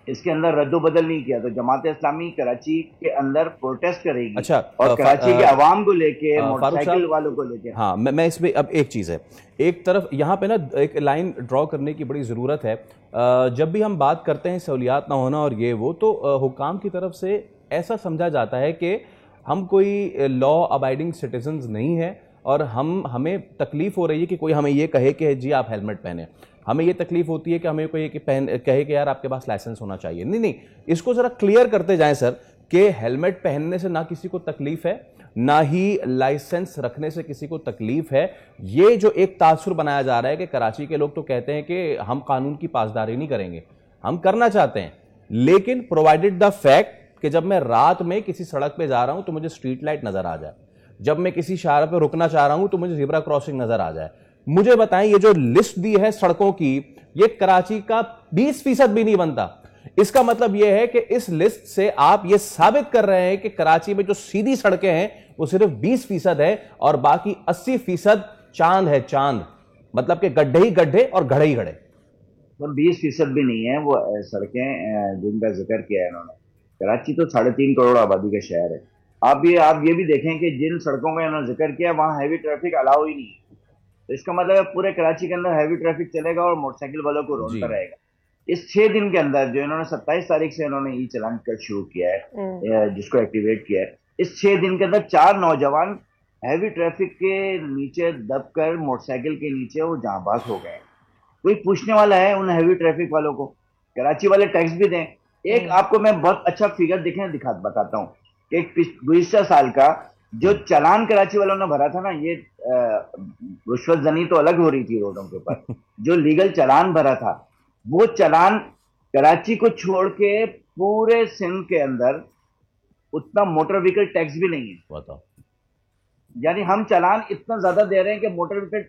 इसके अंदर रद्दोबदल नहीं किया, तो जमात इस्लामी कराची के अंदर प्रोटेस्ट करेगी। अच्छा, और कराची के आवाम को लेके, मोटरसाइकिल वालों को लेके। हाँ, मैं इसमें अब एक चीज़ है, एक तरफ यहाँ पे ना एक लाइन ड्रॉ करने की बड़ी ज़रूरत है। जब भी हम बात करते हैं सहूलियात ना होना और ये वो, तो हुकाम की तरफ से ऐसा समझा जाता है कि हम कोई लॉ अबाइडिंग सिटीजन्स नहीं है और हमें तकलीफ हो रही है कि कोई हमें ये कहे कि जी आप हेलमेट पहने। हमें ये तकलीफ होती है कि हमें कोई कहे कि यार आपके पास लाइसेंस होना चाहिए। नहीं, इसको जरा क्लियर करते जाएं सर कि हेलमेट पहनने से ना किसी को तकलीफ है, ना ही लाइसेंस रखने से किसी को तकलीफ है। ये जो एक तासुर बनाया जा रहा है कि कराची के लोग तो कहते हैं कि हम कानून की पासदारी नहीं करेंगे, हम करना चाहते हैं, लेकिन प्रोवाइडेड द फैक्ट कि जब मैं रात में किसी सड़क पे जा रहा हूं तो मुझे स्ट्रीट लाइट नजर आ जाए, जब मैं किसी शाहरा पे रुकना चाह रहा हूं तो मुझे ज़ेब्रा क्रॉसिंग नजर आ जाए। मुझे बताएं, ये जो लिस्ट दी है सड़कों की, ये कराची का 20% भी नहीं बनता। इसका मतलब यह है कि इस लिस्ट से आप ये साबित कर रहे हैं कि कराची में जो सीधी सड़कें हैं वो सिर्फ 20% है और बाकी 80% चांद है, चांद, मतलब कि गड्ढे ही गड्ढे और घड़े ही घड़े। तो 20% भी नहीं है वो सड़कें जिनका जिक्र किया है इन्होंने। कराची तो 3.5 करोड़ आबादी का शहर है। आप ये भी देखें कि जिन सड़कों का इन्होंने जिक्र किया वहां हैवी ट्रैफिक अलाउ ही नहीं है। तो इसका मतलब है पूरे कराची के अंदर हैवी ट्रैफिक चलेगा और मोटरसाइकिल वालों को रोकता रहेगा। इस 6 दिन के अंदर जो इन्होंने 27 तारीख से इन्होंने ई चलान कर शुरू किया है, जिसको एक्टिवेट किया है, इस 6 दिन के अंदर 4 नौजवान हैवी ट्रैफिक के नीचे दबकर मोटरसाइकिल के नीचे वो जांबाज हो गए। कोई पूछने वाला है उन हैवी ट्रैफिक वालों को? कराची वाले टैक्स भी दें। एक आपको मैं बहुत अच्छा फिगर बताता हूँ कि गुज़िश्ता साल का जो चालान कराची वालों ने भरा था ना, ये रुश्वत जनी तो अलग हो रही थी रोडों के ऊपर, जो लीगल चालान भरा था वो चालान कराची को छोड़ के पूरे सिंध के अंदर उतना मोटर व्हीकल टैक्स भी नहीं है। बताओ, यानी हम चालान इतना ज्यादा दे रहे हैं कि मोटर व्हीकल,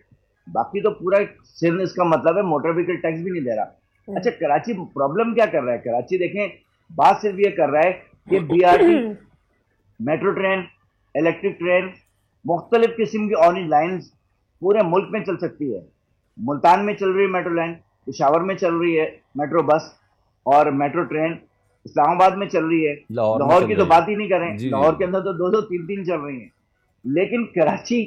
बाकी तो पूरा सिंध इसका मतलब है मोटर व्हीकल टैक्स भी नहीं दे रहा। अच्छा, कराची प्रॉब्लम क्या कर रहा है? कराची देखें, बात सिर्फ ये कर रहा है कि BRT, metro train, electric train, मुख्तलिफ किस्म की ऑरेंज लाइन्स पूरे मुल्क में चल सकती है। मुल्तान में चल रही है मेट्रो लाइन, पेशावर में चल रही है मेट्रो बस और मेट्रो ट्रेन, इस्लामाबाद में चल रही है, लाहौर की तो बात ही नहीं करें, लाहौर के अंदर तो 2-2, 3-3 चल रही है। लेकिन कराची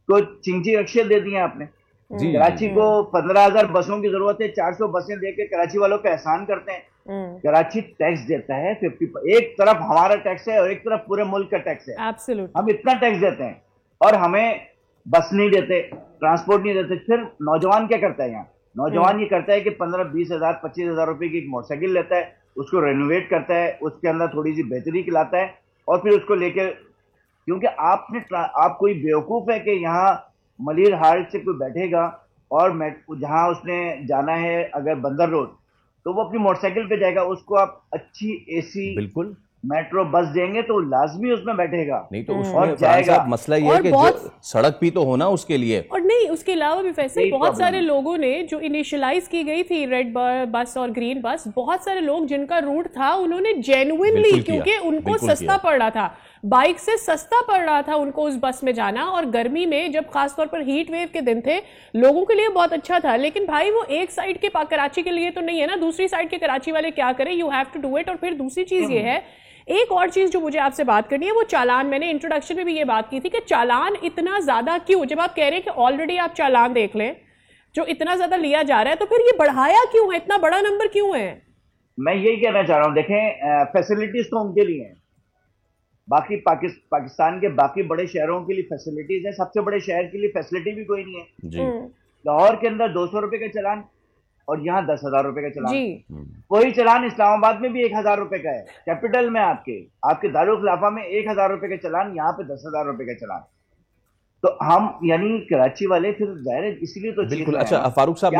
को चिंची रक्षे दे दिए आपने। कराची को 15,000 बसों की जरूरत है, 400 बसें देके कराची वालों का एहसान करते हैं। कराची टैक्स देता है 50, एक तरफ हमारा टैक्स है और एक तरफ पूरे मुल्क का टैक्स है। Absolutely. हम इतना टैक्स देते हैं और हमें बस नहीं देते, ट्रांसपोर्ट नहीं देते। फिर नौजवान क्या करता है यहाँ? नौजवान ये करता है कि 15-20 हजार 25 हजार रुपए की एक मोटरसाइकिल लेता है, उसको रेनोवेट करता है, उसके अंदर थोड़ी सी बेहतरी लाता है और फिर उसको लेकर, क्योंकि आप कोई बेवकूफ है कि यहाँ मलिर हाट से कोई बैठेगा और जहां उसने जाना है अगर बंदर रोड, तो वो अपनी मोटरसाइकिल पे जाएगा, उसको आप अच्छी एसी बिल्कुल मेट्रो बस देंगे तो लाजमी उसमें बैठेगा, नहीं तो उसमें जाएगा। मसला ये है कि सड़क भी तो होना उसके लिए। और नहीं, उसके अलावा भी फैसल बहुत सारे लोगों ने जो इनिशियलाइज की गई थी रेड बस और ग्रीन बस, बहुत सारे लोग जिनका रूट था उन्होंने जेन्युइनली, क्योंकि उनको सस्ता पड़ रहा था, बाइक से सस्ता पड़ रहा था उनको उस बस में जाना, और गर्मी में जब खासतौर पर हीट वेव के दिन थे लोगों के लिए बहुत अच्छा था। लेकिन भाई वो एक साइड के कराची के लिए तो नहीं है ना, दूसरी साइड के कराची वाले क्या करें? You have to do it. और फिर दूसरी चीज ये है, एक और चीज जो मुझे आपसे बात करनी है वो चालान। मैंने इंट्रोडक्शन में भी ये बात की थी कि चालान इतना ज्यादा क्यों? जब आप कह रहे हैं कि ऑलरेडी आप चालान देख लें जो इतना ज्यादा लिया जा रहा है, तो फिर ये बढ़ाया क्यों है? इतना बड़ा नंबर क्यों है? मैं यही कहना चाह रहा हूं, देखें फैसिलिटीज तो उनके लिए हैं, बाकी पाकिस्तान के बाकी बड़े शहरों के लिए फैसिलिटीज है, सबसे बड़े शहर के लिए फैसिलिटी भी कोई नहीं है। लाहौर के अंदर 200 रुपए का चालान और यहाँ 10,000 रुपए का चालान। वही चालान इस्लामाबाद में भी 1,000 रुपए का है, कैपिटल में आपके दारुल खिलाफा में 1,000 रुपए का चालान, यहाँ पे 10,000 रुपए का चालान। तो हम यानी कराची वाले फिर जाहिर है इसलिए तो बिल्कुल। अच्छा फारूक साहब,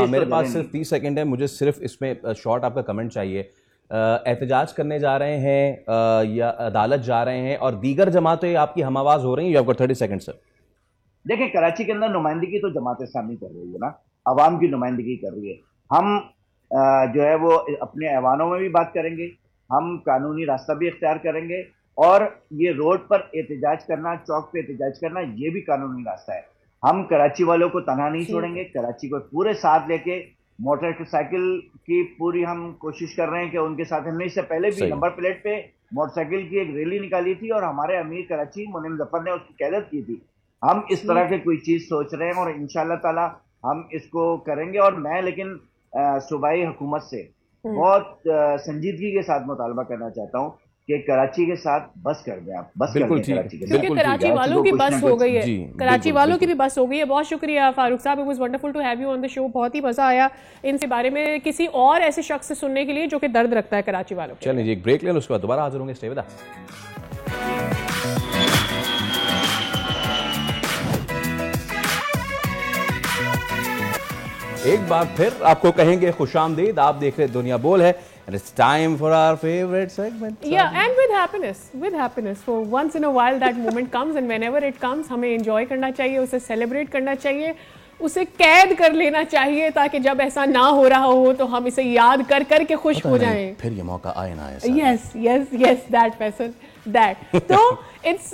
मेरे पास सिर्फ 30 सेकंड है, मुझे सिर्फ इसमें शॉर्ट आपका कमेंट चाहिए। एहतजाज करने जा रहे हैं या अदालत जा रहे हैं और दीगर जमातें आपकी हम आवाज हो रही हैं? You have got 30 second sir. देखें, कराची के अंदर नुमाइंदगी तो जमात इस्लामी कर रही है ना, अवाम की नुमाइंदगी कर रही है। हम जो है वो अपने ऐवानों में भी बात करेंगे, हम कानूनी रास्ता भी इख्तियार करेंगे, और ये रोड पर एहतजाज करना, चौक पे एहतजाज करना, ये भी कानूनी रास्ता है। हम कराची वालों को तनहा नहीं छोड़ेंगे, कराची को पूरे साथ लेके मोटरसाइकिल की पूरी हम कोशिश कर रहे हैं कि उनके साथ, हमने इससे पहले भी नंबर प्लेट पे मोटरसाइकिल की एक रैली निकाली थी और हमारे अमीर कराची मुनीम जफर ने उसकी क़यादत की थी। हम इस तरह के कोई चीज सोच रहे हैं और इंशाअल्लाह ताला हम इसको करेंगे। और मैं लेकिन सूबाई हुकूमत से बहुत संजीदगी के साथ मुतालबा करना चाहता हूँ कि कराची के साथ बस कर दें, आप बस कर बिल्कुल दें ठीक, कराची के साथ। क्योंकि कराची वालों की बस हो गई है, जी, कराची बिल्कुल, वालों की भी बिल्कुल। बस हो गई है। बहुत शुक्रिया फारूक साहब, it was wonderful to have you on the show. बहुत ही मजा आया इनके बारे में किसी और ऐसे शख्स से सुनने के लिए जो कि दर्द रखता है कराची वालों के। चलिए जी, एक ब्रेक लें, उसके बाद दोबारा हाजिर होंगे। Stay with us. एक बार फिर आपको कहेंगे खुशामदीद। आप देख रहे दुनिया बोल है, and it's time for our favorite segment. Yeah, and with happiness for once in a while that moment comes, and whenever it comes हमें enjoy करना चाहिए, उसे celebrate करना चाहिए, उसे कैद कर लेना चाहिए ताकि जब ऐसा ना हो रहा हो तो हम इसे याद कर कर के खुश हो जाएं। फिर ये मौका आए ना आए। Yes, that person, that. So it's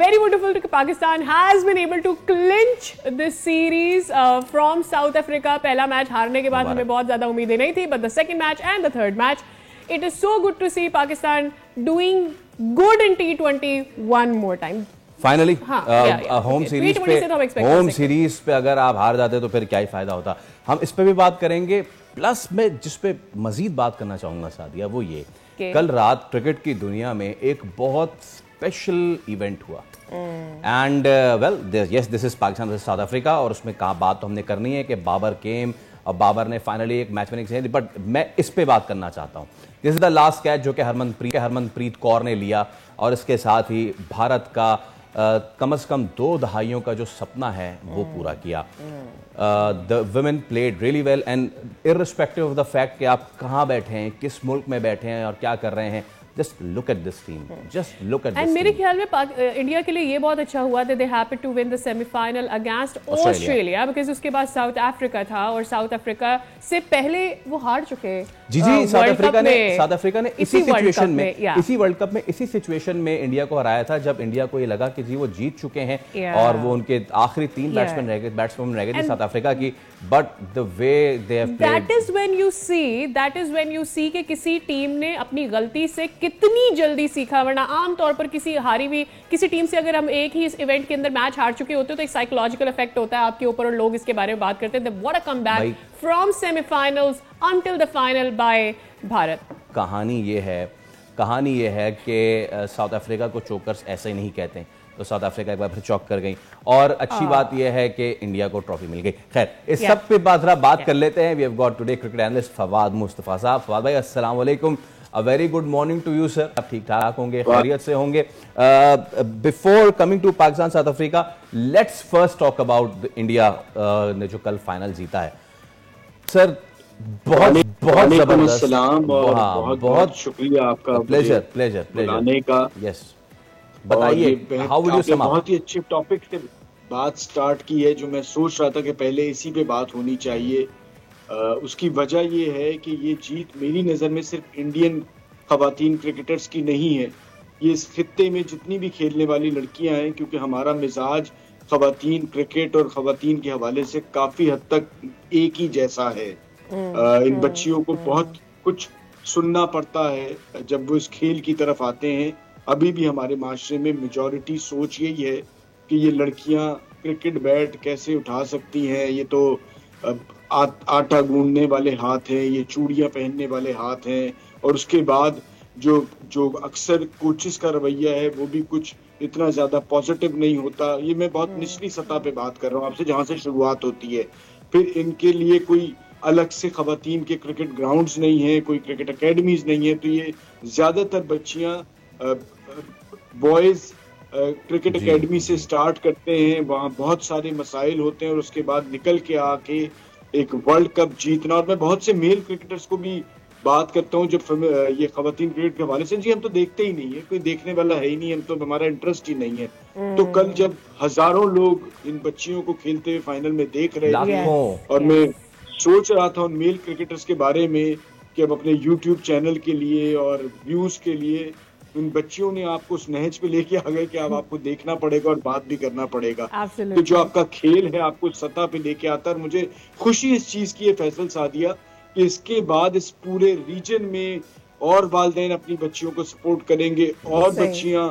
very wonderful that Pakistan has been able to clinch this series from South Africa. पहला मैच हारने के बाद हमें बहुत ज़्यादा उम्मीदें नहीं थी, but the second match and the third match, it is so good to see Pakistan doing good in T20 one more time. Finally home Okay. Series T20 से तो हम expect पे कर होम सकते सीरीज पे अगर आप हार जाते तो फिर क्या ही फायदा होता। हम इस पे भी बात करेंगे। प्लस मैं जिस पे मजीद बात करना चाहूंगा सादिया, वो ये कल रात क्रिकेट की दुनिया में एक बहुत स्पेशल इवेंट हुआ। And well yes, this is Pakistan versus south Africa, और उसमें कहा बात तो हमने करनी है कि बाबर केम और बाबर ने फाइनली एक मैच विनिंग दी। बट मैं इस पे बात करना चाहता हूँ, this is the last catch जो कि हरमनप्रीत कौर ने लिया, और इसके साथ ही भारत का कम से कम 2 दहाइयों का जो सपना है वो पूरा किया। The women played really well, and irrespective of the fact कि आप कहाँ बैठे हैं, किस मुल्क में बैठे हैं और क्या कर रहे हैं, just look at this team, just look at this And मेरे team. ख्याल में इंडिया के लिए ये बहुत अच्छा हुआ that they happened to win the semi-final against Australia because उसके बाद साउथ अफ्रीका था, और साउथ अफ्रीका से पहले वो हार चुके। जी साउथ अफ्रीका ने इसी सिचुएशन में, इसी वर्ल्ड कप में इसी सिचुएशन में इंडिया को हराया था, जब इंडिया को ये लगा कि जी वो जीत चुके हैं और वो उनके आखिरी 3 बैट्समैन रह गए थे साउथ अफ्रीका की। But the way they have played, that is when you see कि किसी टीम ने अपनी गलती से कितनी जल्दी सीखा। वरना आमतौर पर किसी हारी हुई किसी टीम से अगर हम एक ही इस इवेंट के अंदर मैच हार चुके होते तो एक साइकोलॉजिकल इफेक्ट होता है आपके ऊपर, और लोग इसके बारे में बात करते हैं। What a comeback from semifinals until the final by Bharat. कहानी ये है कि साउथ अफ्रीका को चोकर्स ऐसे ही नहीं कहते, तो साउथ अफ्रीका एक बार फिर चौक कर गई, और अच्छी बात यह है कि इंडिया को ट्रॉफी मिल गई। खैर, इस सब पे बात कर लेते हैं। We have got today cricket analyst Fawad Mustafa साहब। फवाद भाई, अस्सलाम वालेकुम, a very good morning to you sir. आप ठीक ठाक होंगे, खैरियत से होंगे। Before coming to Pakistan South Africa, let's first talk about India ने जो कल फाइनल जीता है सर। बहुत जबरदस्त, बहुत शुक्रिया आपका, प्लेजर बुलाने का। यस, बताइए, how would you sum up? बहुत ही अच्छे टॉपिक से बात स्टार्ट की है, जो मैं सोच रहा था कि पहले इसी पे बात होनी चाहिए। उसकी वजह ये है कि ये जीत मेरी नज़र में सिर्फ इंडियन खवातीन क्रिकेटर्स की नहीं है, ये इस खित्ते में जितनी भी खेलने वाली लड़कियां हैं, क्योंकि हमारा मिजाज खवातीन क्रिकेट और खवातीन के हवाले से काफ़ी हद तक एक ही जैसा है। इन बच्चियों को बहुत कुछ सुनना पड़ता है जब वो इस खेल की तरफ आते हैं। अभी भी हमारे माशरे में मेजॉरिटी सोच यही है कि ये लड़कियां क्रिकेट बैट कैसे उठा सकती हैं, ये तो आटा गूंदने वाले हाथ हैं, ये चूड़ियां पहनने वाले हाथ हैं। और उसके बाद जो अक्सर कोचेस का रवैया है वो भी कुछ इतना ज़्यादा पॉजिटिव नहीं होता। ये मैं बहुत निचली सतह पे बात कर रहा हूँ आपसे, जहाँ से शुरुआत होती है। फिर इनके लिए कोई अलग से खवातीन के क्रिकेट ग्राउंड्स नहीं है, कोई क्रिकेट अकेडमीज नहीं है, तो ये ज़्यादातर बच्चियाँ बॉयज़ क्रिकेट एकेडमी से स्टार्ट करते हैं, वहाँ बहुत सारे मसाइल होते हैं, और उसके बाद निकल के आके एक वर्ल्ड कप जीतना। और मैं बहुत से मेल क्रिकेटर्स को भी बात करता हूँ जब ये खवातीन क्रिकेट के हवाले से, जी हम तो देखते ही नहीं है, कोई देखने वाला है ही नहीं, हम तो हमारा इंटरेस्ट ही नहीं है। तो कल जब हजारों लोग इन बच्चियों को खेलते हुए फाइनल में देख रहे थे, और मैं सोच रहा था उन मेल क्रिकेटर्स के बारे में कि अब अपने यूट्यूब चैनल के लिए और व्यूज के लिए उन बच्चियों ने आपको उस नहज पे लेके आ गए कि अब आपको देखना पड़ेगा और बात भी करना पड़ेगा। तो जो आपका खेल है आपको सतह पे लेके आता है। मुझे खुशी इस चीज की है फैसल सादिया कि इसके बाद इस पूरे रीजन में और वालिदैन अपनी बच्चियों को सपोर्ट करेंगे और बच्चियां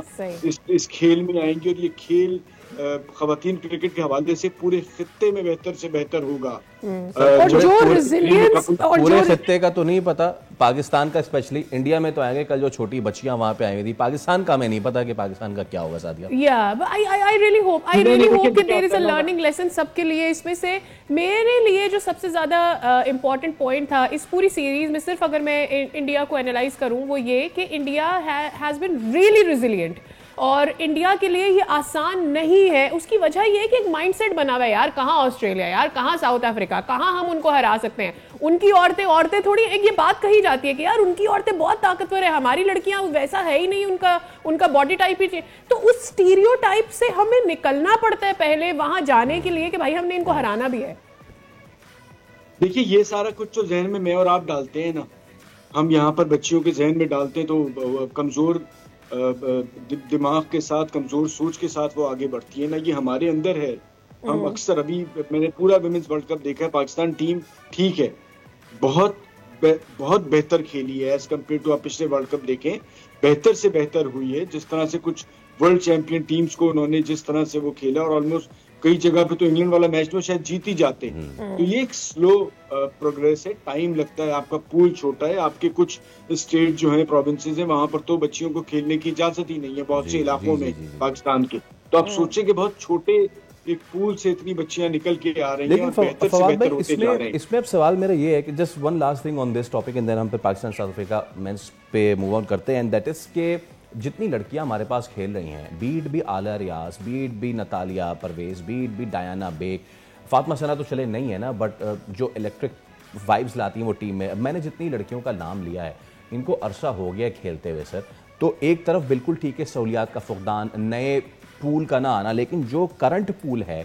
इस खेल में आएंगी, और ये खेल खवातीन क्रिकेट के हवाले से पूरे खित्ते में बेहतर से बेहतर होगा। और जो रेजिलियंस और पूरे जो खित्ते का तो नहीं पता, पाकिस्तान का स्पेशली, इंडिया में तो आएंगे। कल जो छोटी बच्चियां वहां पे आई हुई थी, पाकिस्तान का हमें नहीं पता कि पाकिस्तान का क्या होगा सादिया। आई रियली होप कि there is a learning lesson सबके लिए। इसमें से मेरे लिए जो सबसे ज्यादा इंपॉर्टेंट पॉइंट था इस पूरी सीरीज में, सिर्फ अगर मैं इंडिया को एनालाइज करूं, वो ये कि India has been really resilient. और इंडिया के लिए ये आसान नहीं है। उसकी वजह ये है कि एक माइंडसेट बना हुआ है, यार कहाँ ऑस्ट्रेलिया, यार कहाँ साउथ अफ्रीका, कहाँ हम उनको हरा सकते हैं। उनकी औरतें थोड़ी, एक ये बात कही जाती है कि यार उनकी औरतें बहुत ताकतवर है, हमारी लड़कियां वैसा है ही नहीं, उनका बॉडी टाइप ही। तो उस स्टीरियोटाइप से हमें निकलना पड़ता है पहले वहां जाने के लिए कि भाई हमने इनको हराना भी है। देखिए, ये सारा कुछ जो जहन में मैं और आप डालते हैं ना, हम यहाँ पर बच्चियों के जहन में डालते हैं तो कमजोर दिमाग के साथ, कमजोर सोच के साथ वो आगे बढ़ती है ना, ये हमारे अंदर है। हम अक्सर, अभी मैंने पूरा विमेंस वर्ल्ड कप देखा है, पाकिस्तान टीम ठीक है, बहुत बेहतर खेली है एज कम्पेयर टू आप पिछले वर्ल्ड कप देखें, बेहतर से बेहतर हुई है। जिस तरह से कुछ वर्ल्ड चैंपियन टीम्स को उन्होंने जिस तरह से वो खेला, और ऑलमोस्ट कई जगह पे तो इंग्लैंड वाला मैच में शायद जीत ही जाते हैं। तो ये एक स्लो प्रोग्रेस है, टाइम लगता है, आपका पूल छोटा है, आपके कुछ स्टेट जो है, प्रोविंसेस है, वहां पर तो बच्चियों को खेलने की इजाजत ही नहीं है बहुत से इलाकों में पाकिस्तान के। तो आप सोचें कि बहुत छोटे एक पूल से इतनी बच्चियां निकल के आ रही हैं और बेहतर से बेहतर होते जा रहे हैं। इसमें अब सवाल मेरा ये है कि just one last thing on this topic and then हम पे पाकिस्तान साउथ अफ्रीका मेंस पे मूव ऑन करते हैं, एंड दैट इज के जितनी लड़कियां हमारे पास खेल रही हैं, बीट भी आला रियाज, बीट भी नतालिया परवेज, बीट भी डायना बेग, फातिमा सना तो चले नहीं है ना, बट जो इलेक्ट्रिक वाइब्स लाती हैं वो टीम में। मैंने जितनी लड़कियों का नाम लिया है, इनको अरसा हो गया खेलते हुए सर, तो एक तरफ बिल्कुल ठीक है सहूलियात का फुकदान, नए पूल का ना आना, लेकिन जो करंट पूल है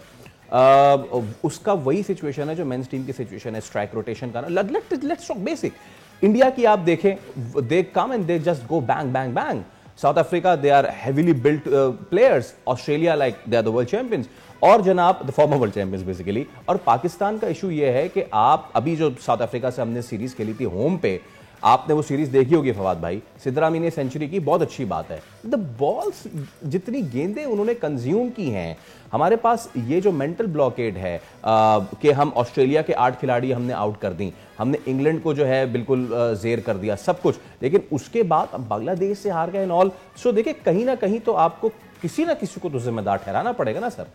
उसका वही सिचुएशन है जो मेंस टीम की सिचुएशन है, स्ट्राइक रोटेशन का ना। Let's talk basic. इंडिया की आप देखें, they come and they just go bang bang bang. South Africa, they are heavily built players. Australia, like they are the world champions, और जनाब the former world champions basically. और पाकिस्तान का issue ये है कि आप अभी जो साउथ अफ्रीका से हमने सीरीज खेली थी होम पे, आपने वो सीरीज देखी होगी फवाद भाई, सिद्रामी ने सेंचुरी की, बहुत अच्छी बात है। द बॉल्स, जितनी गेंदें उन्होंने कंज्यूम की हैं, हमारे पास ये जो मेंटल ब्लॉकेड है कि हम ऑस्ट्रेलिया के 8 खिलाड़ी हमने आउट कर दी, हमने इंग्लैंड को जो है बिल्कुल जेर कर दिया सब कुछ, लेकिन उसके बाद अब बांग्लादेश से हार गए एंड ऑल। सो देखिए, कहीं ना कहीं तो आपको किसी ना किसी को तो जिम्मेदार ठहराना पड़ेगा ना सर।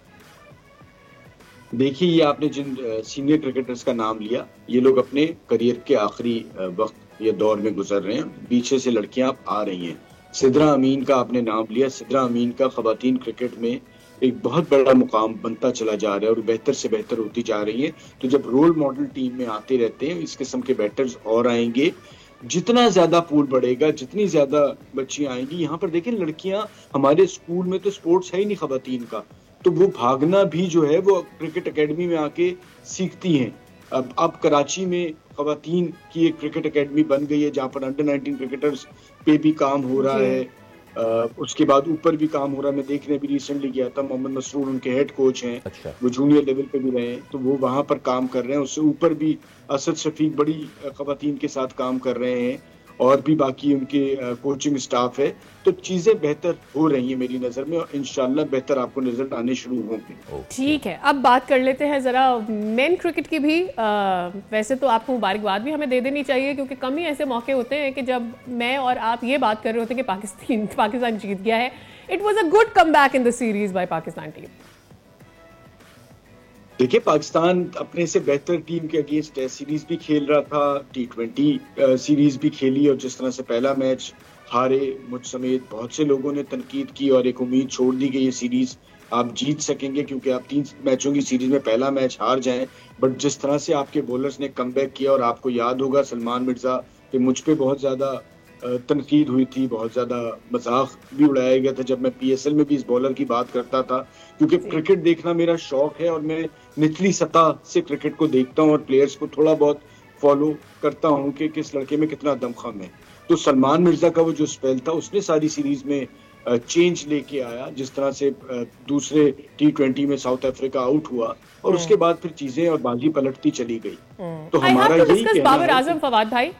देखिए, ये आपने जिन सीनियर क्रिकेटर्स का नाम लिया, ये लोग अपने करियर के आखिरी वक्त ये दौर में गुजर रहे हैं, पीछे से लड़कियां आ रही हैं। सिद्रा अमीन का आपने नाम लिया, सिद्रा अमीन का खवातीन क्रिकेट में एक बहुत बड़ा मुकाम बनता चला जा रहा है और बेहतर से बेहतर होती जा रही है। तो जब रोल मॉडल टीम में आते रहते हैं, इस किस्म के बैटर्स और आएंगे, जितना ज्यादा पूल बढ़ेगा, जितनी ज्यादा बच्चियां आएंगी। यहाँ पर देखें, लड़कियां, हमारे स्कूल में तो स्पोर्ट्स है ही नहीं खवातीन का, तो वो भागना भी जो है वो क्रिकेट एकेडमी में आके सीखती हैं। अब कराची में खवातीन की एक क्रिकेट एकेडमी बन गई है जहाँ पर अंडर 19 क्रिकेटर्स पे भी काम हो रहा है। उसके बाद ऊपर भी काम हो रहा है। मैं देखने भी रिसेंटली गया था, मोहम्मद मसरूर उनके हेड कोच हैं। अच्छा। वो जूनियर लेवल पे भी रहे हैं, तो वो वहां पर काम कर रहे हैं। उससे ऊपर भी असद शफीक बड़ी खवातीन के साथ काम कर रहे हैं, और भी बाकी उनके कोचिंग स्टाफ है। तो चीजें बेहतर हो रही हैं मेरी नजर में, और इंशाल्लाह बेहतर आपको रिजल्ट आने शुरू होंगे। ठीक है, अब बात कर लेते हैं जरा मेन क्रिकेट की भी। वैसे तो आपको मुबारकबाद भी हमें दे देनी चाहिए, क्योंकि कम ही ऐसे मौके होते हैं कि जब मैं और आप ये बात कर रहे होते हैं कि पाकिस्तान जीत गया है। It was a good come back in the series by Pakistan team. देखिए, पाकिस्तान अपने से बेहतर टीम के अगेंस्ट टेस्ट सीरीज भी खेल रहा था, T20 सीरीज भी खेली, और जिस तरह से पहला मैच हारे, मुझ समेत बहुत से लोगों ने तनकीद की और एक उम्मीद छोड़ दी कि ये सीरीज आप जीत सकेंगे, क्योंकि आप 3 मैचों की सीरीज में पहला मैच हार जाएं। बट जिस तरह से आपके बॉलर्स ने कमबैक किया, और आपको याद होगा सलमान मिर्जा कि मुझ पे बहुत ज्यादा तनकीद हुई थी, बहुत ज्यादा मजाक भी उड़ाया गया था जब मैं PSL में भी इस बॉलर की बात करता था, क्योंकि क्रिकेट देखना मेरा शौक है और मैं निचली सतह से क्रिकेट को देखता हूँ और प्लेयर्स को थोड़ा बहुत फॉलो करता हूँ कि किस लड़के में कितना दमखम है। तो सलमान मिर्जा का वो जो स्पेल था, उसने सारी सीरीज में चेंज लेके आया। जिस तरह से दूसरे T20 में साउथ अफ्रीका आउट हुआ, और उसके बाद फिर चीजें और बाजी पलटती चली गई। तो हमारा यही कहना है, बाबर आजम, फवाद भाई,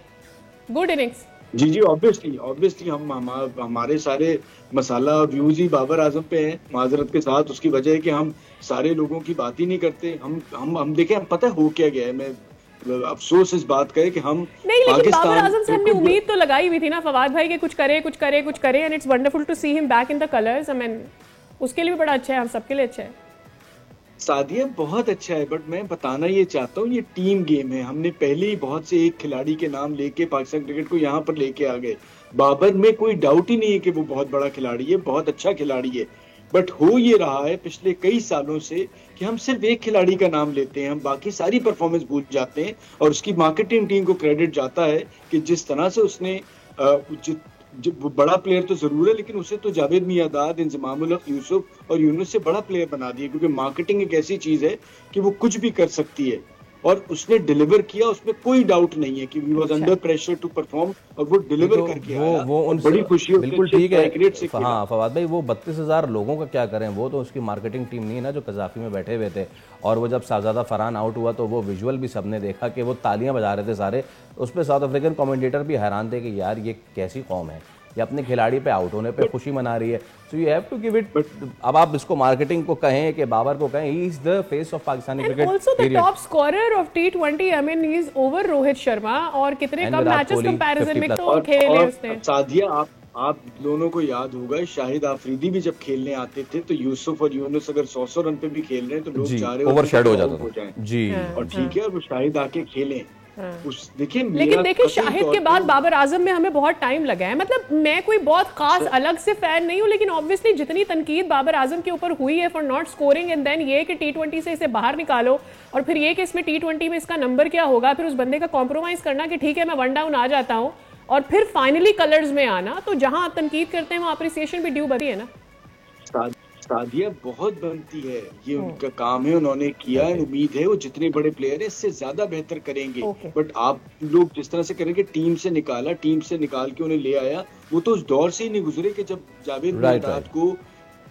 गुड इनिंग्स। जी ऑब्वियसली हमारे सारे मसाला और व्यूज ही बाबर आजम पे हैं, माजरत के साथ। उसकी वजह है कि हम सारे लोगों की बात ही नहीं करते। हम देखें, हम पता है हो क्या गया है। मैं अफसोस इस बात का है कि हम नहीं, लेकिन बाबर आजम से हमने बिल्कुल उम्मीद तो लगाई हुई थी ना फवाद भाई कि कुछ करे and it's wonderful to see him back in the colours. I mean उसके लिए भी बड़ा अच्छा है, हम सबके लिए अच्छा है। सादिया बहुत अच्छा है, बट मैं बताना ये चाहता हूँ, ये टीम गेम है। हमने पहले ही बहुत से एक खिलाड़ी के नाम लेके पाकिस्तान क्रिकेट को यहाँ पर लेके आ गए। बाबर में कोई डाउट ही नहीं है कि वो बहुत बड़ा खिलाड़ी है, बहुत अच्छा खिलाड़ी है। बट हो ये रहा है पिछले कई सालों से कि हम सिर्फ एक खिलाड़ी का नाम लेते हैं, हम बाकी सारी परफॉर्मेंस भूल जाते हैं। और उसकी मार्केटिंग टीम को क्रेडिट जाता है कि जिस तरह से उसने वो बड़ा प्लेयर तो जरूर है, लेकिन उसे तो जावेद मियांदाद, इंजमामुल हक, यूसुफ और यूनुस से बड़ा प्लेयर बना दिया। क्योंकि मार्केटिंग एक ऐसी चीज है कि वो कुछ भी कर सकती है, और उसने डिलीवर किया, उसमें कोई डाउट नहीं है कि we was under pressure to perform, और वो डिलीवर करके आया। वो उन बड़ी खुशी बिल्कुल ठीक है। हाँ फवाद भाई, वो 32,000 लोगों का क्या करें, वो तो उसकी मार्केटिंग टीम नहीं है ना जो कजाफी में बैठे हुए थे। और वो जब शाहजादा फरहान आउट हुआ तो वो विजुअल भी सबने देखा कि वो तालियां बजा रहे थे सारे। उस पर साउथ अफ्रीकन कमेंटेटर भी हैरान थे कि यार ये कैसी कौम है, ये अपने खिलाड़ी पे आउट होने पे खुशी मना रही है। So you have to give it. अब आप इसको मार्केटिंग को कहें कि बाबर को कहें, he is the face of Pakistani cricket. Also the top scorer of T20। I mean he is over Rohit Sharma, और कितने कम मैचेस कंपैरिजन में तो खेले उसने। सादिया, आप दोनों को याद होगा, शाहिद आफरीदी भी जब खेलने आते थे तो यूसुफ और यूनुस अगर 100 रन पे भी खेल रहे हैं तो लोग चाह रहे ओवरशैडो हो जाता था जी। और ठीक है, और वो शाहिद आके खेले। लेकिन देखिए शाहिद के बाद बाबर आजम में हमें बहुत टाइम लगा है। मतलब मैं कोई बहुत खास अलग से फैन नहीं हूं, लेकिन ऑब्वियसली जितनी तनकीद बाबर आजम के ऊपर हुई है for not scoring, and then ये कि T20 से इसे बाहर निकालो, और फिर ये कि इसमें T20 में इसका नंबर क्या होगा, फिर उस बंदे का कॉम्प्रोमाइज करना कि ठीक है मैं वन डाउन आ जाता हूं, और फिर फाइनली कलर्स में आना। तो जहां आप तनकीद करते हैं वहां अप्रिसिएशन भी ड्यू बनती है ना। सादिया बहुत बनती है, ये उनका काम है, उन्होंने किया है। उम्मीद है वो जितने बड़े प्लेयर है इससे ज्यादा बेहतर करेंगे। बट आप लोग जिस तरह से करेंगे, टीम से निकाल के उन्हें ले आया, वो तो उस दौर से ही नहीं गुजरे कि जब जावेद मियांदाद को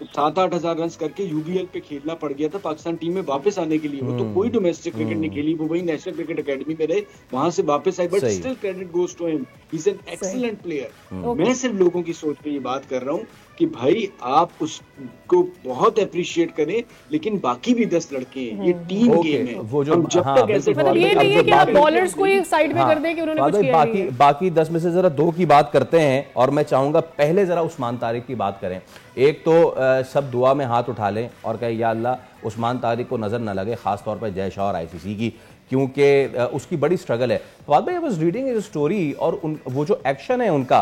7-8 हजार रन करके यूबीएल पे खेलना पड़ गया था पाकिस्तान टीम में वापस आने के लिए। वो तो कोई डोमेस्टिक क्रिकेट नहीं खेली, वो वही नेशनल क्रिकेट एकेडमी में रहे, वहां से वापस आए। But still credit goes to him, he is an excellent player. मैं सिर्फ लोगों की सोच पे ये बात कर रहा हूँ कि भाई आप उसको बहुत अप्रिशिएट करें, लेकिन बाकी भी 10 लड़के हैं, ये टीम गेम है। वो जो जब तक ऐसे मतलब ये नहीं है कि आप बॉलर्स को ही साइड में कर दें कि उन्होंने कुछ किया नहीं है। बाकी 10 में से जरा 2 की बात करते हैं, और मैं चाहूंगा पहले जरा उस्मान तारिक की बात करें। एक तो सब दुआ में हाथ उठा लें और कहें या अल्लाह उस्मान तारिक को नजर न लगे, खास तौर पर जय शाह और ICC की, क्योंकि उसकी बड़ी स्ट्रगल है। फवाद भाई, I was reading his story, और वो जो एक्शन है उनका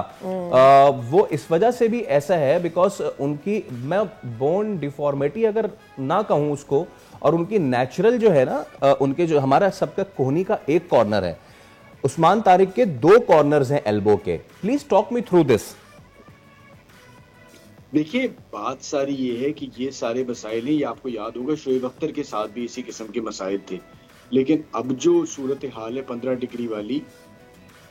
वो इस वजह से भी ऐसा है बिकॉज उनकी, मैं बोन डिफॉर्मिटी अगर ना कहूं उसको, और उनकी नेचुरल जो है ना, उनके जो हमारा सबका कोहनी का एक कॉर्नर है, उस्मान तारिक के 2 कॉर्नर्स हैं एल्बो के। Please talk me through this. देखिए, बात सारी ये है कि ये सारे मसाइल हैं, ये आपको याद होगा शोएब अख्तर के साथ भी इसी किस्म के मसाइल थे। लेकिन अब जो सूरत हाल है 15 डिग्री वाली,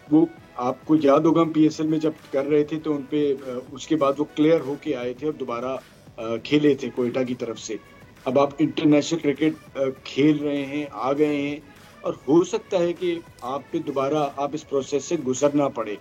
वो आपको याद होगा हम PSL में जब कर रहे थे तो उनपे उसके बाद वो क्लियर होके आए थे और दोबारा खेले थे कोयटा की तरफ से। अब आप इंटरनेशनल क्रिकेट खेल रहे हैं, आ गए हैं, और हो सकता है कि आप पे दोबारा आप इस प्रोसेस से गुजरना पड़े।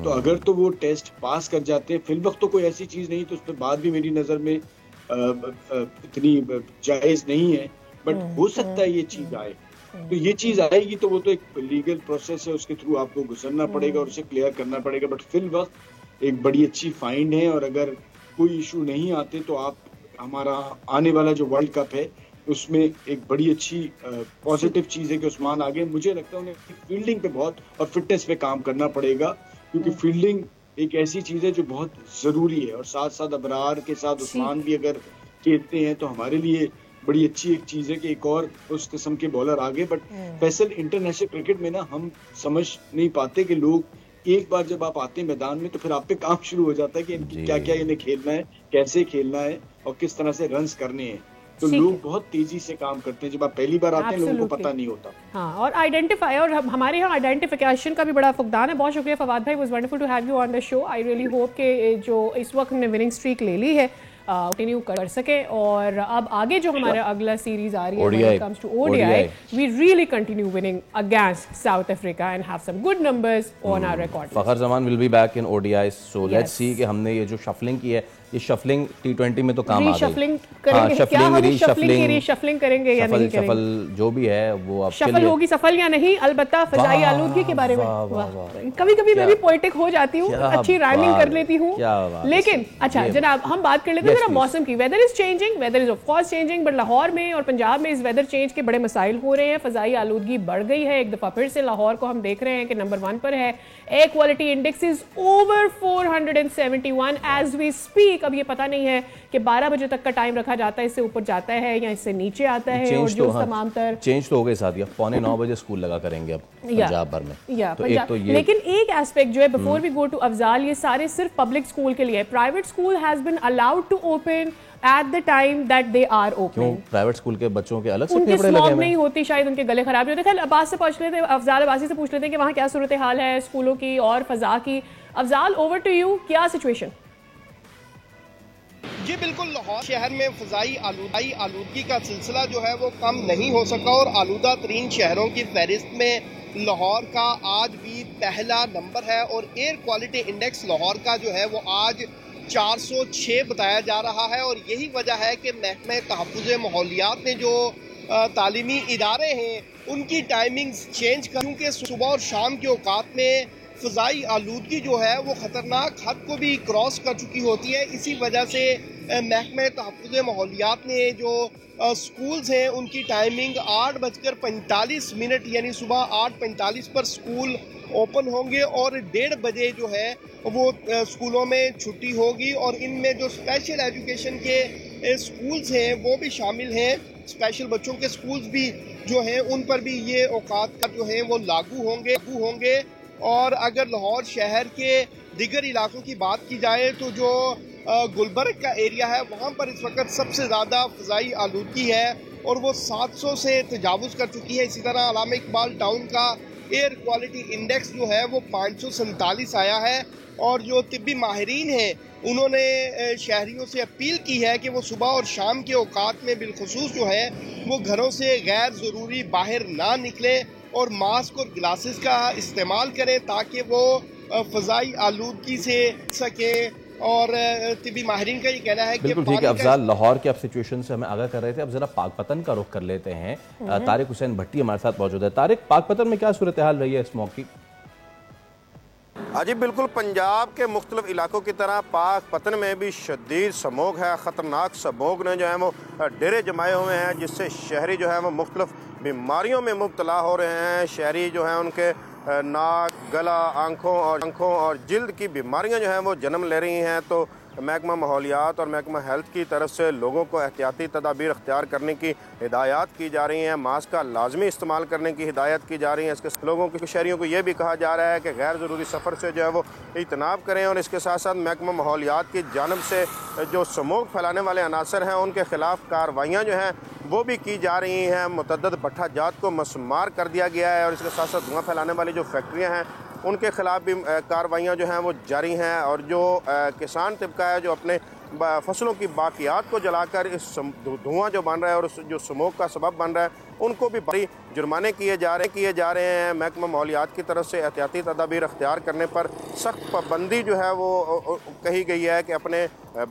तो अगर तो वो टेस्ट पास कर जाते हैं, फिल वक्त तो कोई ऐसी चीज नहीं, तो उस पर बात भी मेरी नजर में इतनी जायज नहीं है। बट हो सकता है ये चीज आए, तो ये चीज आएगी तो वो तो एक लीगल प्रोसेस है, उसके थ्रू आपको गुजरना पड़ेगा और उसे क्लियर करना पड़ेगा। बट फिल वक्त एक बड़ी अच्छी फाइंड है, और अगर कोई इशू नहीं आते तो आप, हमारा आने वाला जो वर्ल्ड कप है उसमें एक बड़ी अच्छी पॉजिटिव चीज है कि उस्मान आगे। मुझे लगता है उन्हें फील्डिंग पे बहुत और फिटनेस पे काम करना पड़ेगा, क्योंकि फील्डिंग एक ऐसी चीज है जो बहुत जरूरी है। और साथ साथ अबरार के साथ उस्मान भी अगर खेलते हैं तो हमारे लिए बड़ी अच्छी एक चीज है कि एक और उस किस्म के बॉलर आगे। बट फैसल, इंटरनेशनल क्रिकेट में ना हम समझ नहीं पाते कि लोग एक बार जब आप आते हैं मैदान में तो फिर आप पे काम शुरू हो जाता है कि इनकी क्या क्या इन्हें खेलना है, कैसे खेलना है और किस तरह से रन्स करने हैं। तो लोग बहुत तेजी से काम करते हैं, जब आप पहली बार आते हैं लोगों को पता नहीं होता। हाँ, और आइडेंटिफाई, और हमारे यहाँ आइडेंटिफिकेशन का भी बड़ा फुकदान है। बहुत शुक्रिया फवाद भाई, was wonderful to have you on the show. I really hope कि जो इस वक्त हमने विनिंग स्ट्रीक ले ली है कंटिन्यू कर सके। और अब आगे जो हमारा अगला सीरीज आ रही है ODI. when it comes to ODI, we really continue winning against South Africa and have some good numbers on our record. Fakhar Zaman will be back in ODI, so let's Yes. सी कि हमने ये जो shuffling की है, ये shuffling T20 में तो काम आ गई। रीशफलिंग करेंगे, क्या हम शफलिंग की रीशफलिंग करेंगे या नहीं करेंगे? शफल जो भी है वो आपके शफल लिए होगी सफल या नहीं, अलबत्ता फजाई वाह, आलूदगी के बारे में वाह, वाह, वाह। कभी कभी मैं क्या- भी पोएटिक हो जाती हूँ, क्या अच्छी राइमिंग बात कर है, लेती हूँ। क्या बात है। लेकिन अच्छा ये- जनाब, हम बात कर लेते हैं Yes, जरा please. मौसम की। Weather is changing, weather is of course changing, but Lahore में और पंजाब में इस वेदर चेंज के बड़े मसाइल हो रहे हैं। फजाई आलूदगी बढ़ गई है, एक दफा फिर से लाहौर को हम देख रहे हैं कि नंबर 1 पर है। Air quality index is over 471 as we speak. अब ये पता नहीं है कि 12 बजे तक का टाइम रखा जाता है, इससे ऊपर जाता है या इससे नीचे आता है। और चेंज जो तो हाँ, तमाम तर चेंज तो हो गए साथ, 9:45 बजे स्कूल लगा करेंगे अब पंजाब भर में। या तो एक तो ये लेकिन एक एस्पेक्ट जो है, before we go to Afzal, ये सारे सिर्फ पब्लिक स्कूल के लिए। Private school has been allowed to open at the time that they are क्यों ओपन। प्राइवेट स्कूल के बच्चों के अलग से उनके फेफड़े लगे स्मॉग हुए नहीं हैं? होती, शायद उनके गले खराब नहीं होते। खैर अब्बास से पूछ लेते हैं, अफजाल अब्बासी से पूछ लेते हैं कि वहाँ क्या सूरत हाल है स्कूलों की और फजा की। अफजाल, ओवर टू यू, क्या सिचुएशन? जी बिल्कुल, लाहौर शहर में फ़ज़ाई आलूदगी का सिलसिला जो है वो कम नहीं हो सका और आलूदा तरीन शहरों की फहरिस्त में लाहौर का आज भी पहला नंबर है। और एयर क्वालिटी इंडेक्स लाहौर का जो है वो आज 406 बताया जा रहा है। और यही वजह है कि महकमे तहफ़्फ़ुज़ माहौलियात ने जो तालीमी इदारे हैं उनकी टाइमिंग्स चेंज कर, क्योंकि सुबह और शाम के औकात में फ़ज़ाई आलूदगी जो है वो ख़तरनाक हद को भी क्रॉस कर चुकी होती है। इसी वजह से महकमे तहफ़्फ़ुज़ माहौलियात ने जो स्कूल्स हैं उनकी टाइमिंग 8:45 यानी सुबह 8:45 पर स्कूल ओपन होंगे और 1:30 बजे जो है वो स्कूलों में छुट्टी होगी। और इनमें जो स्पेशल एजुकेशन के स्कूल्स हैं वो भी शामिल हैं। स्पेशल बच्चों के स्कूल्स भी जो हैं उन पर भी ये औकात जो हैं वो लागू होंगे। और अगर लाहौर शहर के दिगर इलाकों की बात की जाए तो जो गुलबर्ग का एरिया है वहाँ पर इस वक्त सबसे ज़्यादा फ़ज़ाई आलूदगी है और वो 700 से तजावुज़ कर चुकी है। इसी तरह अल्लामा इकबाल टाउन का एयर क्वालिटी इंडेक्स जो है वो 547 आया है। और जो तिब्बी माहिरीन हैं उन्होंने शहरियों से अपील की है कि वो सुबह और शाम के औकात में बिलखुसूस जो है वो घरों से गैर ज़रूरी बाहर ना निकलें और मास्क और ग्लासेस का इस्तेमाल करें ताकि वो फ़ज़ाई आलूदगी से सके। और तिब्बी माहिरीन का ये कहना है कि बिल्कुल ठीक है अफजाल, लाहौर के अब सिचुएशन से हमें आगाह कर रहे थे। अब जरा पाकपतन का रुख कर लेते हैं। तारिक हुसैन भट्टी हमारे साथ मौजूद है। तारिक, पाकपतन में क्या सूरत हाल रही है स्मॉग की? जी बिल्कुल, पंजाब के मुख्तलिफ इलाकों की तरह पाकपतन में भी शदीद स्मॉग है। ख़तरनाक स्मॉग ने जो है वो डेरे जमाए हुए हैं जिससे शहरी जो है वो मुख्तलिफ बीमारियों में मुब्तला हो रहे हैं। शहरी जो हैं उनके नाक, गला, आँखों और जिल्द की बीमारियां जो हैं वो जन्म ले रही हैं। तो महकमा माहौलियात और महकमा हेल्थ की तरफ से लोगों को एहतियाती तदाबीर अख्तियार करने की हिदायत की जा रही हैं। मास्क का लाजमी इस्तेमाल करने की हिदायत की जा रही है। इसके लोगों के शहरियों को ये भी कहा जा रहा है कि गैर ज़रूरी सफ़र से जो है वो इजतनाब करें। और इसके साथ साथ महकमा माहौलियात की जानिब से जो स्मोक फैलाने वाले अनासर हैं उनके खिलाफ कार्रवाइयाँ जो हैं वो भी की जा रही हैं। मुतअद्दिद भट्ठा जात को मसमार कर दिया गया है और इसके साथ साथ धुआं फैलाने वाली जो फैक्ट्रियाँ हैं उनके खिलाफ भी कार्रवाइयाँ जो हैं वो जारी हैं। और जो किसान तबका है जो अपने फसलों की बाकियात को जलाकर इस धुआं जो बन रहा है और जो स्मोक का सबब बन रहा है उनको भी बड़ी जुर्माने किए जा रहे हैं। महकमा माहौलियात की तरफ से एहतियाती तदाबीर अख्तियार करने पर सख्त पाबंदी जो है वो कही गई है कि अपने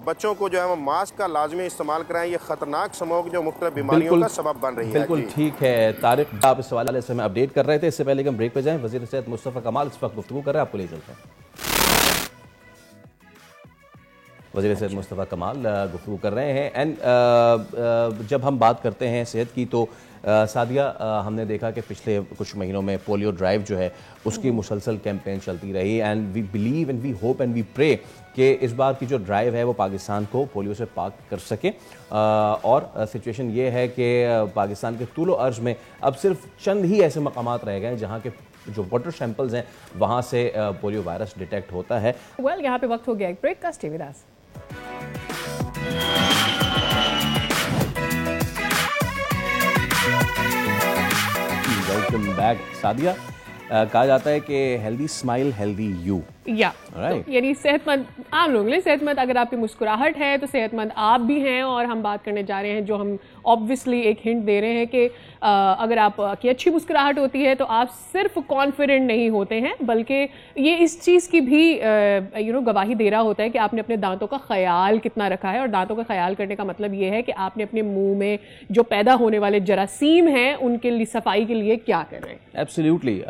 बच्चों को जो है वो मास्क का लाजमी इस्तेमाल कराएं। ये खतरनाक स्मोक जो मुख्तलिफ बीमारियों का सबब बन रही है। बिल्कुल ठीक है तारिक, आप इस सवाल से हमें अपडेट कर रहे थे। इससे पहले कि हम ब्रेक पे जाएं, वज़ीर सेहत मुस्तफ़ा कमाल इस वक्त गुफ्तगू कर रहे हैं, आपको ले चलते हैं। वज़ीर सेहत मुस्तफ़ा कमाल गुफ्तगू कर रहे हैं। एंड जब हम बात करते हैं सेहत की तो सादिया, हमने देखा कि पिछले कुछ महीनों में पोलियो ड्राइव जो है उसकी मुसलसल कैंपेन चलती रही। And we believe and we hope and we pray कि इस बार की जो ड्राइव है वो पाकिस्तान को पोलियो से पाक कर सके। और सिचुएशन ये है कि पाकिस्तान के तूलो अर्ज में अब सिर्फ चंद ही ऐसे मकामात रह गए हैं जहाँ के जो वाटर सैंपल्स हैं वहाँ से पोलियो वायरस डिटेक्ट होता है। यहाँ पे वक्त हो गया एक ब्रेक का। Stay with us. Welcome back Sadia. कहा जाता है कि हेल्दी स्माइल हेल्दी यू, या तो यानी सेहतमंद आम लोगों के लिए सेहतमंद, अगर आपकी मुस्कुराहट है तो सेहतमंद आप भी हैं। और हम बात करने जा रहे हैं, जो हम ऑब्वियसली एक हिंट दे रहे हैं कि अगर आपकी अच्छी मुस्कुराहट होती है तो आप सिर्फ कॉन्फिडेंट नहीं होते हैं, बल्कि ये इस चीज़ की भी गवाही दे रहा होता है कि आपने अपने दांतों का ख्याल कितना रखा है। और दांतों का ख्याल करने का मतलब ये है कि आपने अपने मुंह में जो पैदा होने वाले जरासीम हैं उनके लिए सफाई के लिए क्या कर रहे हैं। एब्सोल्युटली।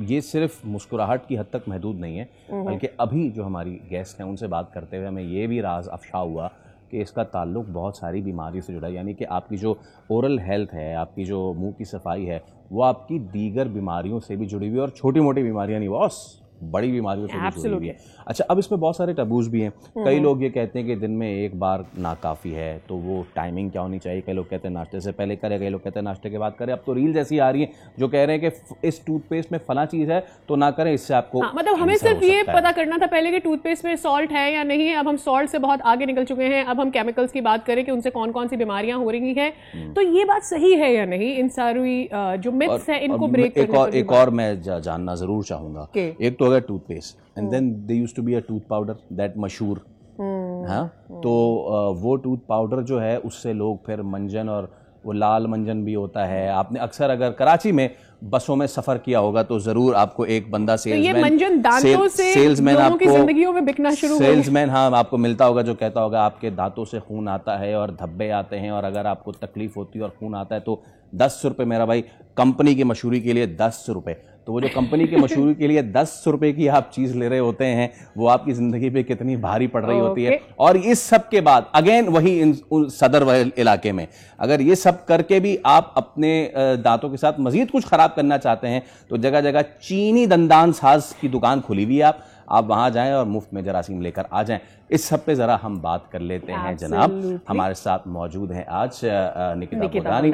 ये सिर्फ मुस्कुराहट की हद तक महदूद नहीं है, बल्कि अभी जो हमारी गेस्ट हैं उनसे बात करते हुए हमें ये भी राज अफशा हुआ कि इसका ताल्लुक बहुत सारी बीमारियों से जुड़ा है। यानी कि आपकी जो ओरल हेल्थ है, आपकी जो मुंह की सफाई है, वो आपकी दीगर बीमारियों से भी जुड़ी हुई है। और छोटी मोटी बीमारियां नहीं, बॉस बड़ी बीमारियों से भी जुड़ी हुई है। अच्छा, अब इसमें बहुत सारे टबूज भी हैं। कई लोग ये कहते हैं कि दिन में एक बार नाकाफ़ी है, तो वो टाइमिंग क्या होनी चाहिए। कई लोग कहते हैं नाश्ते से पहले करें, कई लोग कहते हैं नाश्ते के बाद करें। अब तो रील्स ऐसी आ रही हैं जो कह रहे हैं कि इस टूथपेस्ट में फला चीज़ है तो ना करें, इससे आपको मतलब हमें सिर्फ ये पता करना था पहले कि टूथपेस्ट में सॉल्ट है या नहीं है। अब हम सॉल्ट से बहुत आगे निकल चुके हैं। अब हम केमिकल्स की बात करें कि उनसे कौन कौन सी बीमारियां हो रही हैं, तो ये बात सही है या नहीं। इन सारी जो मिथ्स है इनको ब्रेक करने एक और मैं जानना ज़रूर चाहूँगा। एक तो अगर toothpaste and then there used to be a tooth powder that मशहूर, हाँ, तो वो टूथ पाउडर जो है उससे लोग फिर मंजन, और वो लाल मंजन भी होता है। आपने अक्सर अगर कराची में बसों में सफर किया होगा तो जरूर आपको एक बंदा सेल्समैन आपको जिंदगियों में बिकना शुरू सेल्समैन हाँ आपको मिलता होगा जो कहता होगा आपके दांतों से खून आता है और धब्बे आते हैं, और अगर आपको तकलीफ होती है और खून आता है तो 10 रुपये मेरा भाई, कंपनी की मशहूरी के लिए 10 रुपये। तो वो जो कंपनी की मशहूरी के लिए 10 रुपये की आप चीज़ ले रहे होते हैं, वो आपकी ज़िंदगी पे कितनी भारी पड़ रही होती है। और इस सब के बाद अगेन वही सदर इलाके में अगर ये सब करके भी आप अपने दांतों के साथ मजीद कुछ ख़राब करना चाहते हैं तो जगह जगह चीनी दंदान साज की दुकान खुली हुई है, आप वहां जाएं और मुफ्त में जरासीम लेकर आ जाएं। इस सब पे जरा हम बात कर लेते हैं। जनाब हमारे साथ मौजूद हैं आज निकिता बोदानी।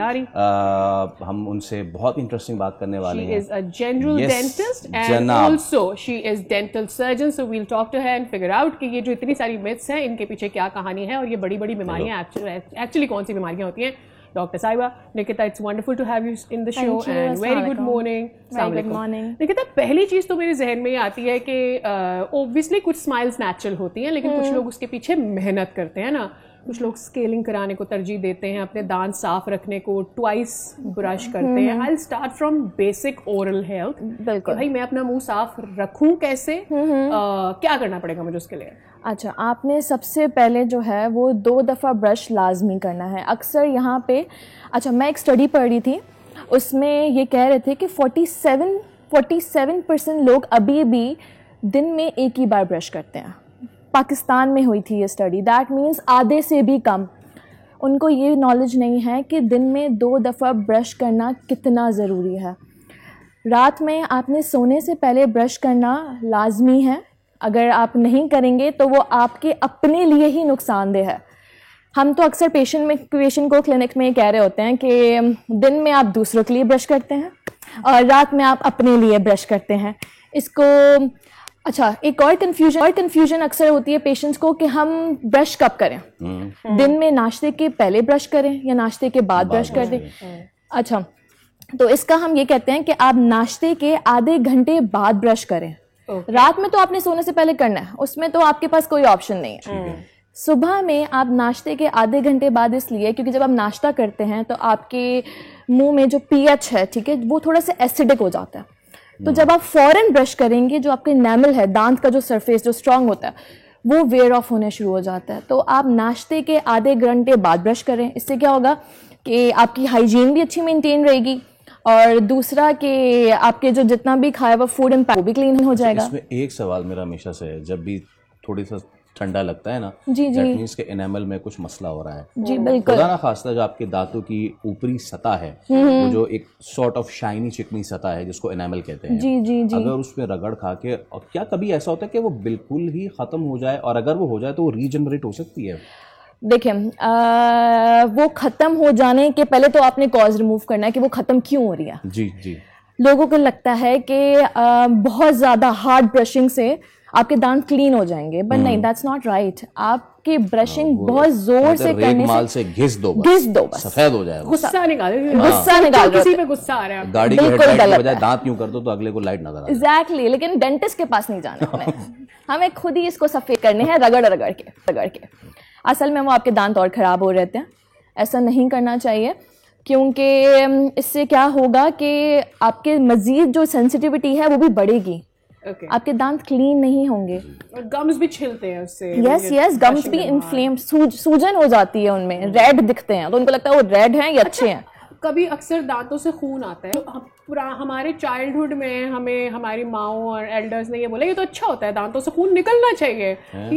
हम उनसे बहुत इंटरेस्टिंग बात करने वाले हैं। She is a general dentist and also she is dental surgeon, so we'll talk to her and figure out कि ये जो इतनी सारी myths हैं इनके पीछे क्या कहानी है और ये बड़ी बड़ी बीमारियां एक्चुअली कौन सी बीमारियां होती हैं। Dr. Saiba, Nikita, it's wonderful to have you in the show and very good morning. Very good morning. Nikita, पहली चीज़ तो मेरे जहन में ये आती है कि obviously कुछ स्माइल्स नेचुरल होती हैं, लेकिन कुछ लोग उसके पीछे मेहनत करते हैं ना। कुछ लोग स्केलिंग कराने को तरजीह देते हैं, अपने दांत साफ रखने को ट्वाइस ब्रश करते हैं। I'll start from basic oral health. बिल्कुल भाई, मैं अपना मुंह साफ रखूं कैसे, क्या करना पड़ेगा मुझे उसके लिए? अच्छा, आपने सबसे पहले जो है वो 2 दफ़ा ब्रश लाजमी करना है। अक्सर यहाँ पे अच्छा, मैं एक स्टडी पढ़ रही थी, उसमें ये कह रहे थे कि 47% लोग अभी भी दिन में एक ही बार ब्रश करते हैं। पाकिस्तान में हुई थी ये स्टडी। दैट मीन्स आधे से भी कम। उनको ये नॉलेज नहीं है कि दिन में 2 दफ़ा ब्रश करना कितना ज़रूरी है। रात में आपने सोने से पहले ब्रश करना लाजमी है। अगर आप नहीं करेंगे तो वो आपके अपने लिए ही नुकसानदेह है। हम तो अक्सर पेशेंट को क्लिनिक में कह रहे होते हैं कि दिन में आप दूसरों के लिए ब्रश करते हैं और रात में आप अपने लिए ब्रश करते हैं। इसको अच्छा, एक और कन्फ्यूजन अक्सर होती है पेशेंट्स को कि हम ब्रश कब करें, दिन में नाश्ते के पहले ब्रश करें या नाश्ते के बाद ब्रश कर दें। अच्छा, तो इसका हम ये कहते हैं कि आप नाश्ते के आधे घंटे बाद ब्रश करें। रात में तो आपने सोने से पहले करना है, उसमें तो आपके पास कोई ऑप्शन नहीं है। सुबह में आप नाश्ते के आधे घंटे बाद इसलिए क्योंकि जब आप नाश्ता करते हैं तो आपके मुंह में जो pH है, ठीक है, वो थोड़ा सा एसिडिक हो जाता है। तो जब आप फौरन ब्रश करेंगे, जो आपके एनामल है, दांत का जो सरफेस जो स्ट्रांग होता है, वो वेयर ऑफ होने शुरू हो जाता है। तो आप नाश्ते के आधे घंटे बाद ब्रश करें। इससे क्या होगा कि आपकी हाइजीन भी अच्छी मेंटेन रहेगी और दूसरा कि आपके जो जितना भी खाया हुआ फूड इम्पैक्ट वो भी क्लीन हो जाएगा। इसमें एक सवाल मेरा हमेशा से है, जब भी थोड़ी सा ठंडा लगता है ना, जी जी, दैट मींस के एनामल में कुछ मसला हो रहा है। जी बिल्कुल। खुदा ना खास्ता जो आपके दांतों की ऊपरी सतह है, वो जो एक सॉर्ट ऑफ शाइनी चिकनी सतह है जिसको एनामल कहते हैं, जी जी जी, अगर उस पर रगड़ खा के, और क्या कभी ऐसा होता है कि वो बिल्कुल ही खत्म हो जाए, और अगर वो हो जाए तो वो रीजनरेट हो सकती है? देखिए, वो ख़त्म हो जाने के पहले तो आपने कॉज रिमूव करना है कि वो ख़त्म क्यों हो रही है। जी जी। लोगों को लगता है कि बहुत ज़्यादा हार्ड ब्रशिंग से आपके दांत क्लीन हो जाएंगे, बट नहीं, दैट्स नॉट राइट। आपकी ब्रशिंग बहुत जोर से करने से घिस दो बस, सफेद हो जाएगा। गुस्सा निकाल किसी पे गुस्सा आ रहा है, गाड़ी के हेडलाइट की बजाय दांत यूं कर दो तो अगले को लाइट नजर आ जाए। एग्जैक्टली, लेकिन डेंटिस्ट के पास नहीं जाना हमें खुद ही इसको सफेद करने हैं, रगड़ के। असल में वो आपके दांत और खराब हो रहते हैं। ऐसा नहीं करना चाहिए, क्योंकि इससे क्या होगा कि आपके मजीद जो सेंसिटिविटी है वो भी बढ़ेगी। आपके दांत क्लीन नहीं होंगे और गम्स भी छिलते हैं उससे। यस, गम्स भी इन्फ्लेम्ड, सूजन हो जाती है उनमें, रेड दिखते हैं, तो उनको लगता है वो रेड हैं या अच्छे हैं। कभी अक्सर दांतों से खून आता है, तो हमारे चाइल्डहुड में हमें हमारी माओ और एल्डर्स ने ये बोला ये तो अच्छा होता है, दांतों से खून निकलना चाहिए।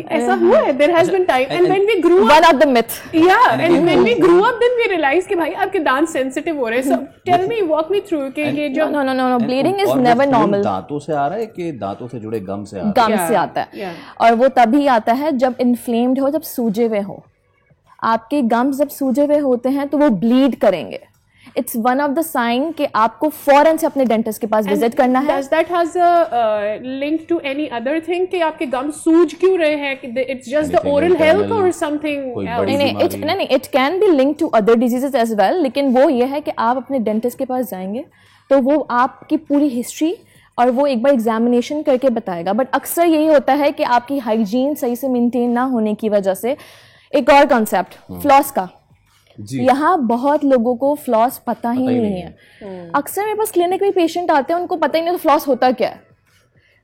ऐसा हुआ है, there has been time, and when we grew up, one of the myth, या and when we grew up then we realise कि भाई आपके दांत सेंसिटिव हो रहे हैं। So tell me, walk me through कि ये जो no, bleeding is never normal. दांतों से आ रहा है कि दांतों से जुड़े गम से आता है, और वो तभी आता है जब इन्फ्लेम्ड हो, जब सूजे हुए हो। आपके गम्स जब सूजे हुए होते हैं तो वो ब्लीड करेंगे। It's one of the sign कि आपको फौरन से अपने डेंटिस्ट के पास विजिट करना है। Does that has a link to any other thing कि आपके गम सूज क्यों रहे हैं? It's just the oral health or something else? नहीं, it can be linked to other diseases as well, लेकिन वो ये है कि आप अपने डेंटिस्ट के पास जाएंगे तो वो आपकी पूरी हिस्ट्री और वो एक बार एग्जामिनेशन करके बताएगा। बट अक्सर यही होता है कि आपकी हाइजीन सही से मेंटेन ना होने की वजह से। एक और कॉन्सेप्ट फ्लॉस का, यहाँ बहुत लोगों को फ्लॉस पता ही नहीं है। अक्सर मेरे पास क्लिनिक में पेशेंट आते हैं, उनको पता ही नहीं तो फ्लॉस होता क्या है।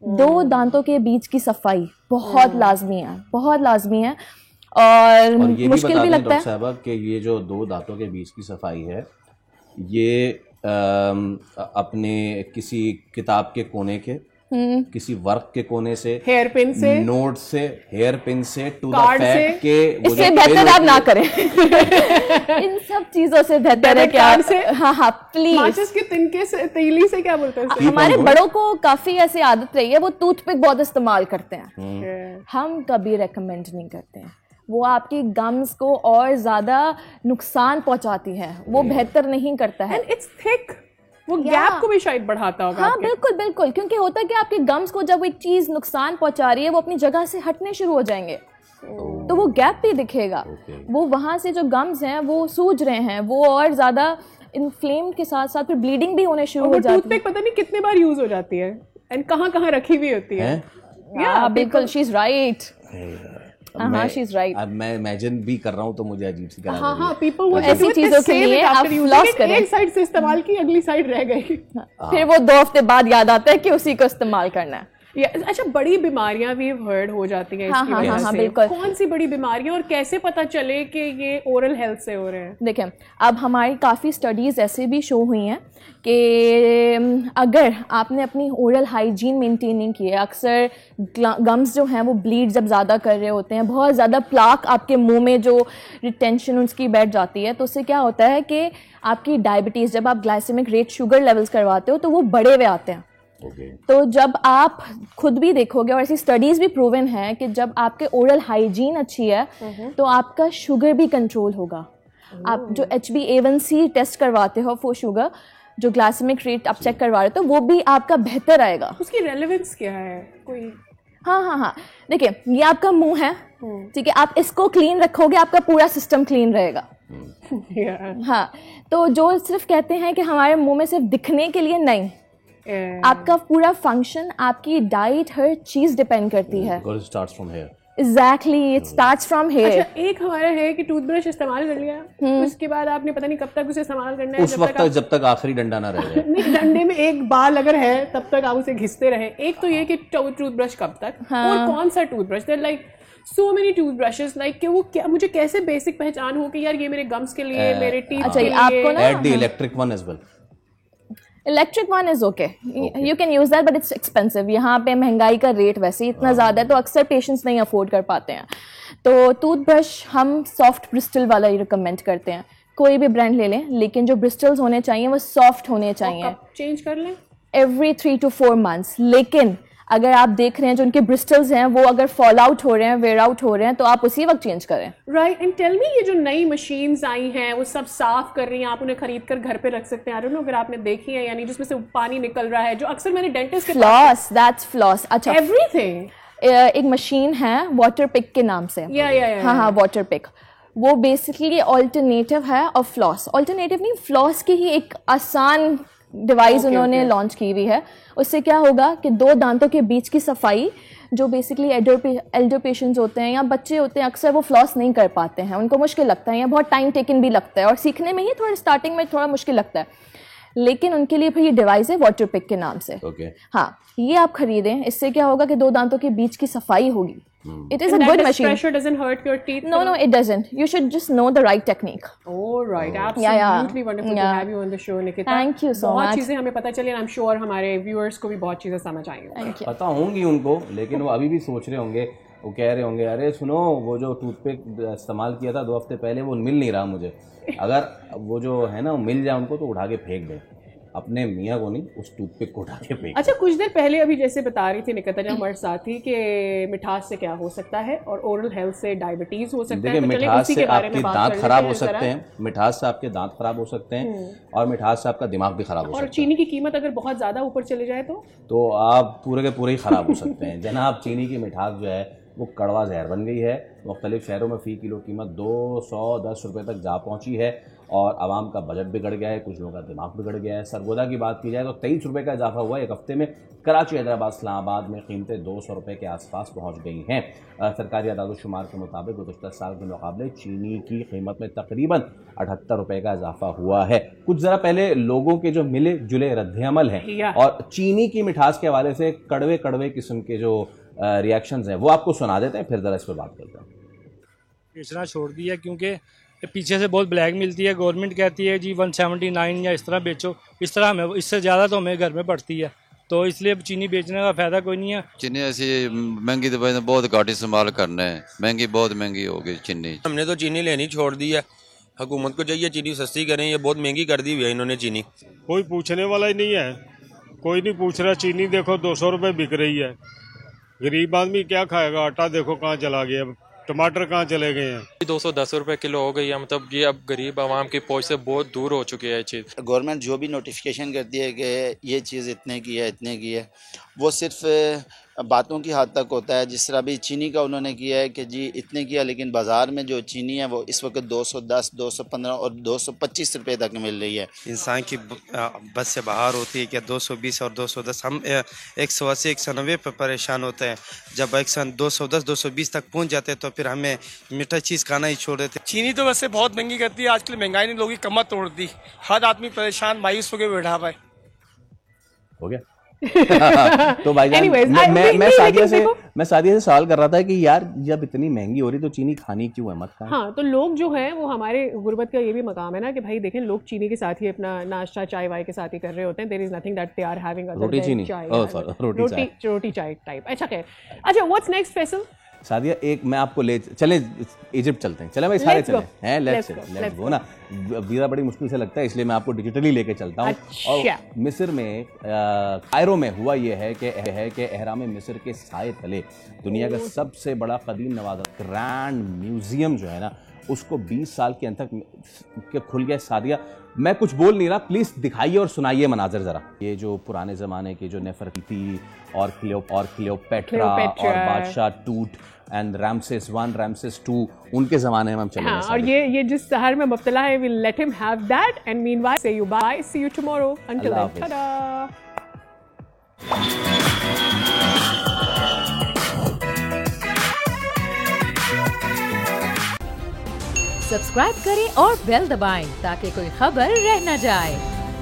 दो दांतों के बीच की सफाई बहुत लाजमी है, और मुश्किल भी लगता है साहब कि ये जो दो दांतों के बीच की सफाई है, ये अपने किसी किताब के कोने के, किसी वर्क के कोने से, हेयर पिन से, नोट से, हेयर पिन से, टू द फैक्ट के इससे बेहतर आप ना करें। इन सब चीजों से बेहतर है क्या से, हाँ प्लीज। माचिस के तिनके से, तीली से, क्या बोलते हैं, हमारे बड़ों को काफी ऐसी आदत रही है, वो टूथपिक बहुत इस्तेमाल करते हैं। हम कभी रेकमेंड नहीं करते हैं, वो आपकी गम्स को और ज्यादा नुकसान पहुंचाती है, वो बेहतर नहीं करता है। एंड इट्स थिक, वो गैप को भी शायद बढ़ाता होगा। हाँ बिल्कुल, क्योंकि होता है कि आपके गम्स को जब एक चीज नुकसान पहुंचा रही है, वो अपनी जगह से हटने शुरू हो जाएंगे, तो वो गैप भी दिखेगा। वो वहां से जो गम्स हैं वो सूज रहे हैं, वो और ज्यादा इन्फ्लेम्ड के साथ साथ फिर ब्लीडिंग भी होने शुरू हो जाती है। टूथपिक पता नहीं कितने बार यूज हो जाती है एंड कहाँ रखी हुई होती है। बिल्कुल, she is right. She is right. अब मैं इमेजिन भी कर रहा हूँ तो मुझे अजीब सी पीपल वो ऐसी चीजों के लिए आप फ्लॉस करें। एक साइड से इस्तेमाल की, अगली साइड रह गई, फिर वो 2 हफ्ते बाद याद आता है कि उसी को इस्तेमाल करना है। अच्छा, बड़ी बीमारियां भी हर्ड हो जाती हैं इसकी वजह से। बिल्कुल। कौन सी बड़ी बीमारियां और कैसे पता चले कि ये ओरल हेल्थ से हो रहे हैं? देखें, अब हमारी काफ़ी स्टडीज़ ऐसे भी शो हुई हैं कि अगर आपने अपनी ओरल हाइजीन मेंटेन नहीं की है, अक्सर गम्स जो हैं वो ब्लीड जब ज़्यादा कर रहे होते हैं, बहुत ज़्यादा प्लाक आपके मुंह में जो रिटेंशन उसकी बैठ जाती है, तो उससे क्या होता है कि आपकी डायबिटीज़, जब आप ग्लाइसेमिक रेट शुगर लेवल्स करवाते हो तो वो बढ़े हुए आते हैं। तो जब आप खुद भी देखोगे, और ऐसी स्टडीज़ भी प्रूवन है कि जब आपके ओरल हाइजीन अच्छी है तो आपका शुगर भी कंट्रोल होगा। आप जो HbA1c टेस्ट करवाते हो फॉर शुगर, जो ग्लाइसेमिक रेट आप चेक करवा रहे हो, तो वो भी आपका बेहतर आएगा। उसकी रेलेवेंस क्या है कोई? हाँ, देखिए ये आपका मुंह है, ठीक है, आप इसको क्लीन रखोगे आपका पूरा सिस्टम क्लीन रहेगा। हाँ, तो जो सिर्फ कहते हैं कि हमारे मुंह में सिर्फ दिखने के लिए नहीं, आपका पूरा फंक्शन, आपकी डाइट, हर चीज डिपेंड करती है। Exactly, it starts from here. अच्छा, एक हमारा है कि टूथब्रश इस्तेमाल कर लिया, उसके बाद आपने पता नहीं कब तक उसे इस्तेमाल करना है, उस वक्त तक जब तक आखिरी डंडा ना रह जाए। नहीं, डंडे में एक बाल अगर है तब तक आप उसे घिसते रहे। एक तो ये कि टूथब्रश कब तक, और कौन सा toothbrush, there like so many toothbrushes, like कि वो क्या, मुझे कैसे बेसिक पहचान हो कि यार ये मेरे गम्स के लिए, मेरे टीथ के लिए। आपको ना add the electric one as well. Electric one is okay, you can use that, but it's expensive. यहाँ पे महंगाई का रेट वैसे ही इतना ज़्यादा है, तो अक्सर पेशेंट्स नहीं अफोर्ड कर पाते हैं। तो टूथब्रश हम सॉफ्ट ब्रिस्टल वाला ही रिकमेंड करते हैं। कोई भी ब्रांड ले लें, लेकिन जो ब्रिस्टल्स होने चाहिए वो सॉफ्ट होने चाहिए। चेंज कर लें एवरी 3 to 4 months। लेकिन अगर आप देख रहे हैं जो उनके ब्रिस्टल्स हैं वो अगर फॉल आउट हो रहे हैं, वेयर आउट हो रहे हैं, तो आप उसी वक्त चेंज करें। राइट। एंड टेल मी, ये जो नई मशीन्स आई हैं वो सब साफ कर रही हैं, आप उन्हें खरीद कर घर पे रख सकते हैं। आई डोंट नो अगर आपने देखी है यानी जिसमें से पानी निकल रहा है, जो अक्सर मैंने डेंटिस्ट के फ्लॉस, दैट्स फ्लॉस। अच्छा, एवरीथिंग। एक मशीन है वाटर पिक के नाम से। हाँ, वाटर पिक, वो बेसिकली ऑल्टरनेटिव है और फ्लॉस। ऑल्टरनेटिव नहीं, फ्लॉस की ही एक आसान डिवाइस उन्होंने लॉन्च की हुई है। उससे क्या होगा कि दो दांतों के बीच की सफाई, जो बेसिकली एल्डर पेशेंट्स होते हैं या बच्चे होते हैं, अक्सर वो फ्लॉस नहीं कर पाते हैं, उनको मुश्किल लगता है या बहुत टाइम टेकन भी लगता है और सीखने में ही थोड़ा स्टार्टिंग में थोड़ा मुश्किल लगता है, लेकिन उनके लिए फिर ये डिवाइस है वाटर पिक के नाम से। हाँ, ये आप खरीदें। इससे क्या होगा कि दो दांतों के बीच की सफाई होगी। It is a good machine. Pressure doesn't hurt your teeth. No, it doesn't. You should just know the right technique. Oh, right. Absolutely wonderful to have you on the show, Nikita. Thank you so much. बहुत चीजें हमें पता चली, and I'm sure हमारे viewers को भी बहुत चीजें समझ आएंगी। Thank you. पता होंगी उनको, लेकिन वो अभी भी सोच रहे होंगे, वो कह रहे होंगे, अरे सुनो, वो जो टूथपिक इस्तेमाल किया था 2 हफ्ते पहले, वो मिल नहीं रहा मुझे। अगर वो जो है ना मिल जाए उनको, तो उठा के फेंक दे, अपने मियाँ को नहीं, उस टूथपिक को उठा के फेंक। अच्छा, कुछ देर पहले अभी जैसे बता रही थी निकिता जो हमारे साथ थी कि मिठास से क्या हो सकता है और ओरल हेल्थ से डायबिटीज हो सकता है। देखिए, मिठास से आपके दांत खराब हो सकते हैं, मिठास से आपके दांत खराब हो सकते हैं, और मिठास से आपका दिमाग भी खराब हो सकता है। और चीनी की कीमत अगर बहुत ज्यादा ऊपर चले जाए तो आप पूरे के पूरे ही खराब हो सकते हैं। जनाब, चीनी की मिठास जो है वो कड़वा जहर बन गई है। मुख्तलिफ शहरों में फ़ी किलो कीमत 210 रुपये तक जा पहुंची है और आवाम का बजट बिगड़ गया है, कुछ लोगों का दिमाग बिगड़ गया है। सरगोदा की बात की जाए तो 23 रुपये का इजाफा हुआ है एक हफ्ते में। कराची, हैदराबाद, इस्लामाबाद में कीमतें 200 रुपये के आसपास पहुंच गई हैं। सरकारी आदाद-ओ-शुमार के मुताबिक गुज़श्ता साल के मुकाबले चीनी की कीमत में तकरीबन 78 रुपये का इजाफा हुआ है। कुछ ज़रा पहले लोगों के जो मिले जुले रद्द-ए-अमल हैं और चीनी की मिठास के हवाले से कड़वे कड़वे किस्म के जो रिएक्शंस हैं, वो आपको सुना देते हैं, फिर ज़रा इस पर बात करते हैं। बेचना छोड़ दिया क्योंकि पीछे से बहुत ब्लैक मिलती है। गवर्नमेंट कहती है जी 179 या इस तरह बेचो, इस तरह हमें इससे ज़्यादा तो हमें घर में पड़ती है, तो इसलिए चीनी बेचने का फ़ायदा कोई नहीं है। चीनी ऐसी महंगी तो बहुत घाटी संभाल करना है, महंगी बहुत महंगी हो गई चीनी। हमने तो चीनी लेनी छोड़ दी है, हुकूमत को चाहिए चीनी सस्ती करें, ये बहुत महंगी कर दी हुई है इन्होंने चीनी। कोई पूछने वाला ही नहीं है, कोई नहीं पूछ रहा। चीनी देखो 200 रुपये बिक रही है, गरीब आदमी क्या खाएगा? आटा देखो कहाँ चला गया, टमाटर कहाँ चले गए हैं। 210 रुपए किलो हो गई है, मतलब ये अब गरीब आवाम की पहुंच से बहुत दूर हो चुकी है ये चीज़। गवर्नमेंट जो भी नोटिफिकेशन करती है कि ये चीज़ इतने की है इतने की है, वो सिर्फ बातों की हद तक होता है। जिस तरह भी चीनी का उन्होंने किया है कि जी इतने किया, लेकिन बाज़ार में जो चीनी है वो इस वक्त 210, 215 और 225 रुपये तक मिल रही है। इंसान की बस से बाहर होती है कि 220 और 210, हम 180, 190 पर परेशान होते हैं। जब 210, 220 तक पहुंच जाते हैं तो फिर हमें मीठा चीज़ खाना ही छोड़ देते। चीनी तो वैसे बहुत महंगी करती है, आजकल महंगाई ने लोगों की कमर तोड़ दी, हर आदमी परेशान मायूस होकर बैठा हुआ है। हो गया। तो भाईजान, मैं सादिया से सवाल कर रहा था कि यार जब इतनी महंगी हो रही तो चीनी खानी क्यों है, मत खाएं। हाँ, तो लोग जो है वो हमारे गुर्बत का ये भी मकाम है ना कि भाई देखें, लोग चीनी के साथ ही अपना नाश्ता चाय वाय के साथ ही कर रहे होते हैं। There is nothing that they are having other रोटी चीनी, रोटी चाय टाइप। अच्छा खैर, अच्छा व्हाट्स नेक्स्ट फैसल? सादिया, एक मैं आपको ले चले इजिप्ट चलते हैं। चले भाई, सारे चले हैं, लेट्स गो ना। वीज़ा बड़ी मुश्किल से लगता है, इसलिए मैं आपको डिजिटली लेके चलता हूँ। और मिस्र में कायरो में हुआ ये है कि एहराम मिस्र के साए तले दुनिया का सबसे बड़ा कदीम नवाज़ा ग्रैंड म्यूजियम जो है ना, उसको 20 साल के अंत तक खुल गया। सादिया, मैं कुछ बोल नहीं रहा, प्लीज दिखाइए और सुनाइए मनाजर जरा। ये जो पुराने जमाने के जो नेफरतीती और क्लियोपेट्रा और बादशाह टूट एंड रामसेस 1, रामसेस 2, उनके जमाने में हम चले गए। और ये जिस शहर में मुब्तला है, will let him have that and meanwhile say you bye, see you tomorrow, until then tata. Subscribe करें और बेल दबाएं ताकि कोई खबर रह न जाए।